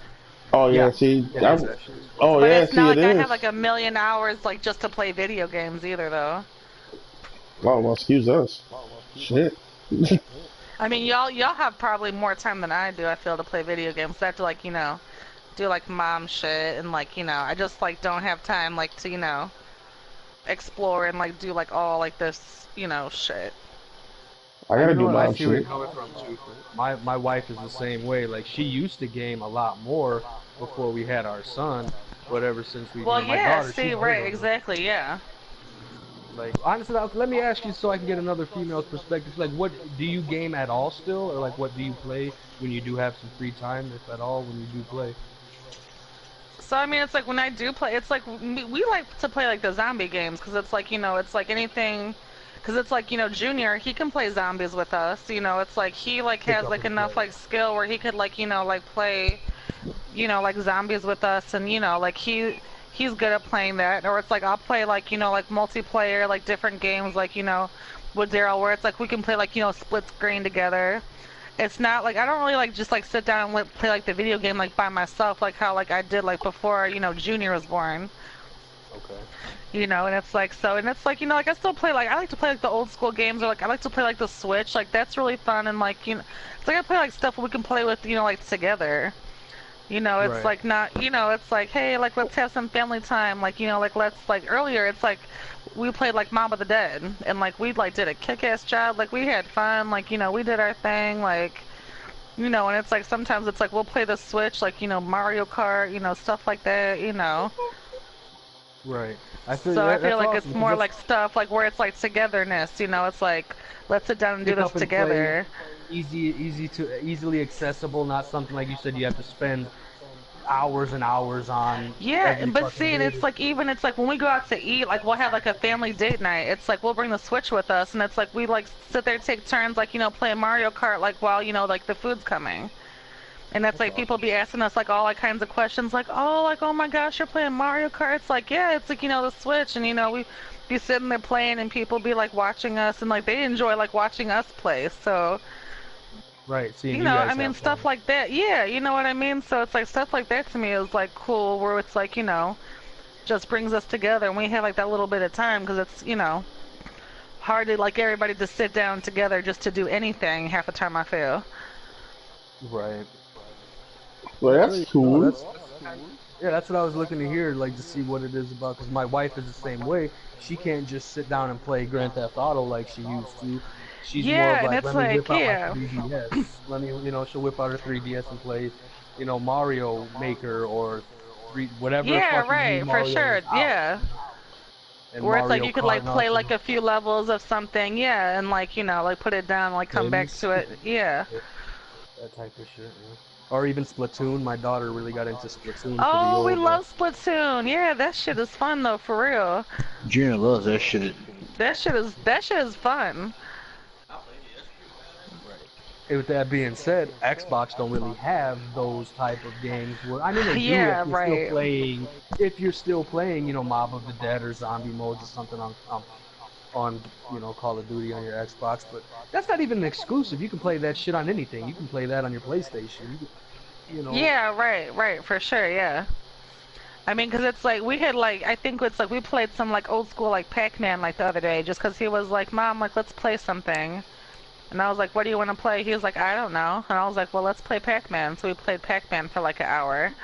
Oh Yeah, yeah, see, it is actually. oh But yeah, it's not see, it like I have like is. a million hours like just to play video games either, though. Oh well, excuse us. Shit. I mean, y'all have probably more time than I do. I feel to play video games. I have to like do like mom shit and like I just like don't have time like to explore and like do like all like this shit. I gotta You know do what? I mom see where you're shit. coming from too. My wife is the same way. Like she used to game a lot more before we had our son, but ever since we, Well, my yeah. daughter, See, she's big right, on it. exactly, yeah. Like honestly, let me ask you so I can get another female's perspective. Like, what do you game at all still, or like what do you play when you do have some free time, if at all, when you do play? So I mean, it's like when I do play, it's like we like to play like the zombie games because it's like it's like anything, because it's like Junior he can play zombies with us. It's like he like Pick has up like and enough play. like skill where he could like like play like zombies with us and like he's good at playing that. Or it's like I'll play like like multiplayer like different games like with Daryl where it's like we can play like split screen together. It's not like I don't really like just like sit down and play like the video game like by myself like how like I did like before Junior was born. Okay. And it's like so and it's like like I still play like I like to play like the old school games or like I like to play like the Switch, like that's really fun. And like it's like I play like stuff we can play with like together. It's Right. like not, it's like, hey, like let's have some family time. Like, like let's like earlier, it's like we played like Mob of the Dead, and like we like did a kick-ass job. Like we had fun. Like we did our thing. Like and it's like sometimes it's like we'll play the Switch, like Mario Kart, stuff like that. Right. I feel So I feel that's like awesome it's because more that's like stuff like where it's like togetherness. It's like let's sit down and do pick this up and play, together. easily accessible, not something like you said you have to spend hours and hours on Yeah, every but fucking see, and day. it's like even it's like when we go out to eat, like we'll have like a family date night. It's like we'll bring the Switch with us, and it's like we like sit there take turns, like playing Mario Kart, like while like the food's coming. And that's That's like people awesome. be asking us like all like kinds of questions, like oh my gosh, you're playing Mario Kart. It's like yeah, it's like the Switch, and we be sitting there playing, and people be like watching us, and like they enjoy like watching us play. So. Right, seeing you I guys mean, have stuff fun. like that. Yeah, you know what I mean? So it's like stuff like that to me is like cool, where it's like, just brings us together and we have like that little bit of time because it's, hard to like everybody to sit down together just to do anything half the time I feel. Right. Well, I feel that's you. No, cool. that's cool. Yeah, that's what I was looking to hear, like to see what it is about. Because my wife is the same way. She can't just sit down and play Grand Theft Auto like she used to. She's more of Yeah, and like, it's let me like, whip out my yeah. 3DS. Let me, she'll whip out her 3DS and play, Mario Maker or whatever Yeah, fucking new right, for Mario sure. is out, Yeah. and Where it's like Mario you could Kart like and all play that. like a few levels of something, yeah, and like, like put it down, like come back Sims, to it. Yeah. that type of shit. Yeah. Or even Splatoon. My daughter really got into Splatoon for the Oh, we old. love Splatoon. Yeah, that shit is fun though, for real. Junior loves that shit. That shit is fun. Right. And with that being said, Xbox don't really have those type of games. Where I mean, they do Yeah, right. if you're still playing, Mob of the Dead or Zombie Modes or something on Call of Duty on your Xbox. But that's not even an exclusive. You can play that shit on anything. You can play that on your PlayStation. You know, Yeah, right, for sure, yeah. I mean, 'cause it's like we had like I think it's like we played some like old school like Pac-Man like the other day just 'cause he was like, "Mom, like let's play something." And I was like, "What do you want to play?" He was like, "I don't know." And I was like, "Well, let's play Pac-Man." So we played Pac-Man for like an hour.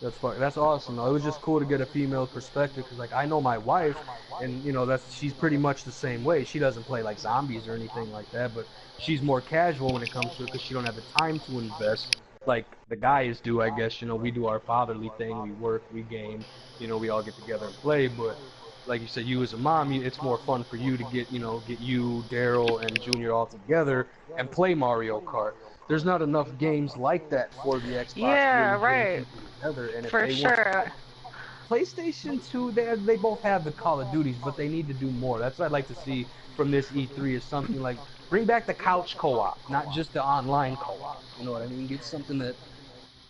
that's fun. That's awesome. Though. It was just cool to get a female perspective because, like, I know my wife, and she's pretty much the same way. She doesn't play like zombies or anything like that, but she's more casual when it comes to it because she don't have the time to invest like the guys do. I guess we do our fatherly thing. We work, we game. We all get together and play. But like you said, you as a mom, it's more fun for you to get you, Daryl, and Junior all together and play Mario Kart. There's not enough games like that for the Xbox to Yeah, really bring right. people together. And if For they want sure. PlayStation 2, they both have the Call of Duties, but they need to do more. That's what I'd like to see from this E3 is something like bring back the couch co-op, not just the online co-op. You know what I mean? Get something that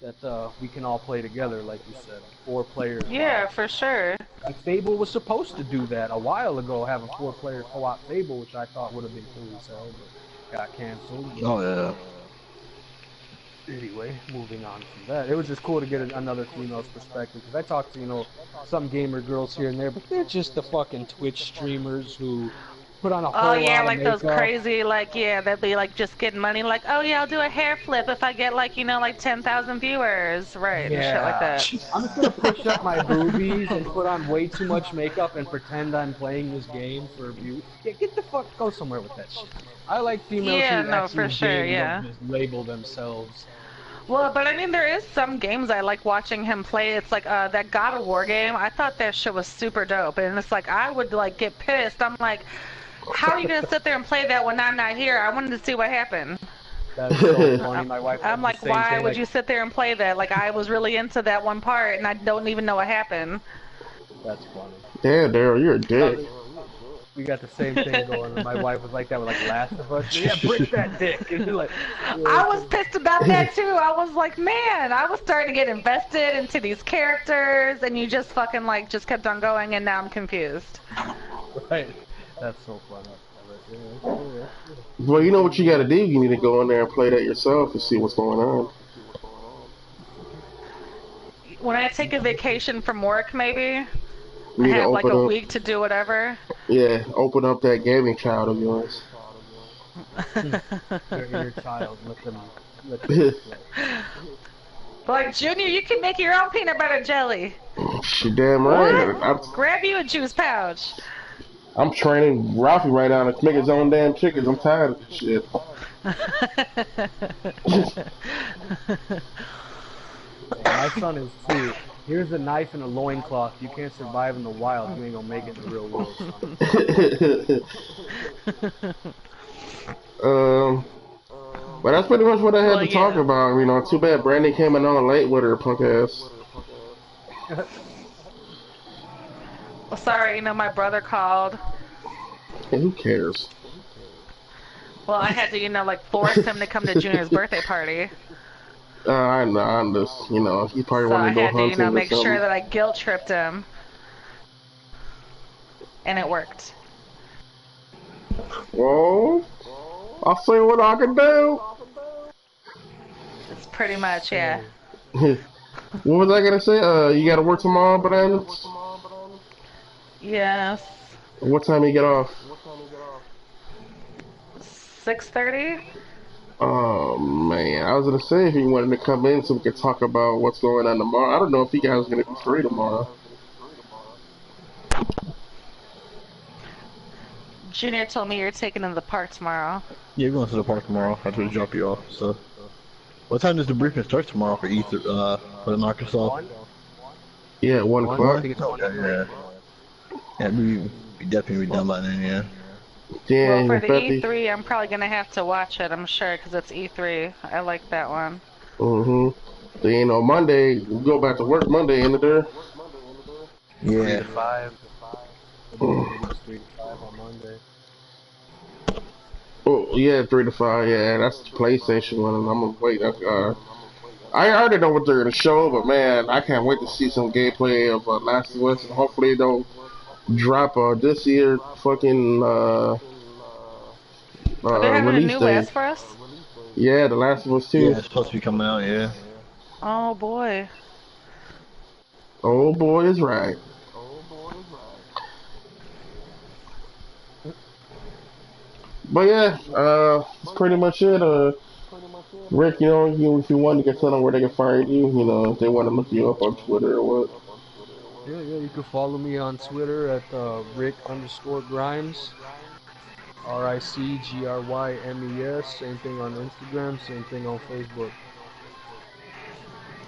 that we can all play together, like you said, 4 players. Yeah, for sure. And Fable was supposed to do that a while ago, have a 4-player co-op Fable, which I thought would have been cool as hell, but got canceled. Oh yeah. Anyway, moving on from that, it was just cool to get another female's perspective, because I talked to, some gamer girls here and there, but they're just the fucking Twitch streamers who put on a whole Oh yeah, lot like of those makeup. crazy, like yeah, they'd be like just getting money, like oh yeah, I'll do a hair flip if I get like like 10,000 viewers, right? And shit like that. I'm just gonna push up my boobies and put on way too much makeup and pretend I'm playing this game for views. Yeah, get the fuck, go somewhere with that shit. I like females Yeah, who no, actually for sure, game, yeah. don't just label themselves. Well, but I mean, there is some games I like watching him play. It's like that God of War game. I thought that shit was super dope, and it's like I would like get pissed. I'm like, how are you gonna sit there and play that when I'm not here? I wanted to see what happened. That's so funny. My wife. I'm like, why would you sit there and play that? Like I was really into that one part, and I don't even know what happened. That's funny. Damn, Daryl, you're a dick. We got the same thing going. And my wife was like that with like Last of Us. Yeah, break that dick. And you're like, I was pissed about that too. I was like, man, I was starting to get invested into these characters, and you just fucking like just kept on going, and now I'm confused. Right. That's so funny. Well, you know what you gotta do? You need to go in there and play that yourself and see what's going on. When I take a vacation from work, maybe You I need to have like a open up, week to do whatever. yeah, open up that gaming child of yours. Your inner child. Let them You're Like, Junior, you can make your own peanut butter jelly. damn right. Grab you a juice pouch. I'm training Ralphie right now to make his own damn chickens. I'm tired of this shit. My son is too. Here's a knife and a loincloth. You can't survive in the wild. You ain't gonna make it in the real world, son. But that's pretty much what I had Well, to talk yeah. about. You know, too bad Brandy came in on late with her punk ass. Well, sorry, my brother called. And who cares? Well, I had to, like force him to come to Junior's birthday party. I know, I'm just, he probably So I wanted to go had hunting to, or make something. sure that I guilt tripped him. And it worked. Well, I'll see what I can do. It's pretty much, yeah. What was I gonna say? You gotta work tomorrow, Brandon? Yes. What time you get off? 6:30? Oh man, I was gonna say if you wanted to come in so we could talk about what's going on tomorrow. I don't know if you guys are gonna be free tomorrow. Junior told me you're taking him to the park tomorrow. Yeah, we're going to the park tomorrow. I have to drop you off. So, what time does the briefing start tomorrow for for the Microsoft? Yeah, at 1 o'clock. Yeah. Yeah, we definitely be done by then. Yeah. Yeah, Well, for the 50. E3, I'm probably gonna have to watch it. I'm sure because it's E3. I like that one. Then on Monday, we go back to work Monday, end of there. 3 Yeah. to 5. Mm. 3 to 5 on Monday. Oh yeah, 3 to 5. Yeah, that's the PlayStation one, and I'm gonna wait. I already know what they're gonna show, but man, I can't wait to see some gameplay of Last of Us, and hopefully they'll drop this year fucking Are they having a release new date. Last for us? Yeah, The Last of Us 2. Yeah, it's supposed to be coming out. Yeah. Oh boy. Oh boy, is right. But yeah, that's pretty much it. Rick, if you want to get tell them where they can find you, if they want to look you up on Twitter or what. Yeah, you can follow me on Twitter at Rick_Grimes. RICGRYMES. Same thing on Instagram, same thing on Facebook.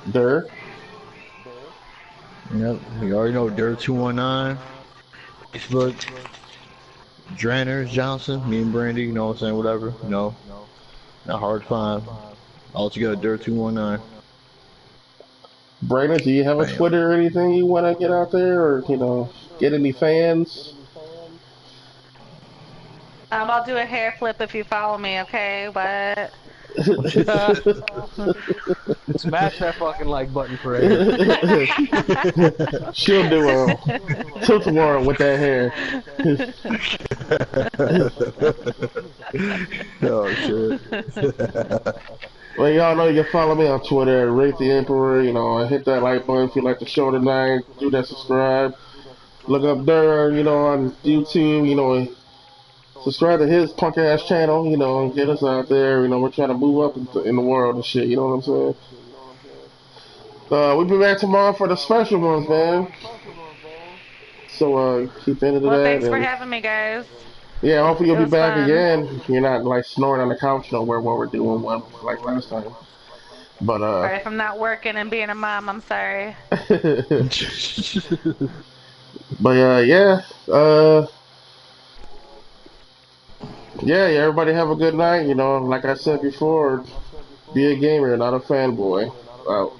There. Yep. You already know Dirt219. Facebook. Dranners Johnson. Me and Brandy. You know what I'm saying? Whatever. Not hard to find. All together, Dirt219. Brandon, do you have a Bam. Twitter or anything you want to get out there, or get any fans? I'll do a hair flip if you follow me, okay? But Smash that fucking like button for Aaron. She'll do till tomorrow with that hair. Oh shit. Well, y'all know you can follow me on Twitter, Rate the Emperor. You know, hit that like button if you like the show tonight. Do that subscribe. Look up Durr, you know, on YouTube. You know, subscribe to his punk ass channel. You know, and get us out there. You know, we're trying to move up in the world and shit. You know what I'm saying? We'll be back tomorrow for the special ones, man. So keep into Well, that. thanks for having me, guys. Yeah, hopefully you'll It be was back fun. again. You're not like snoring on the couch nowhere while we're doing one like last time. But Sorry if I'm not working and being a mom. I'm sorry. but yeah, everybody have a good night. You know, like I said before, be a gamer, not a fanboy. Out.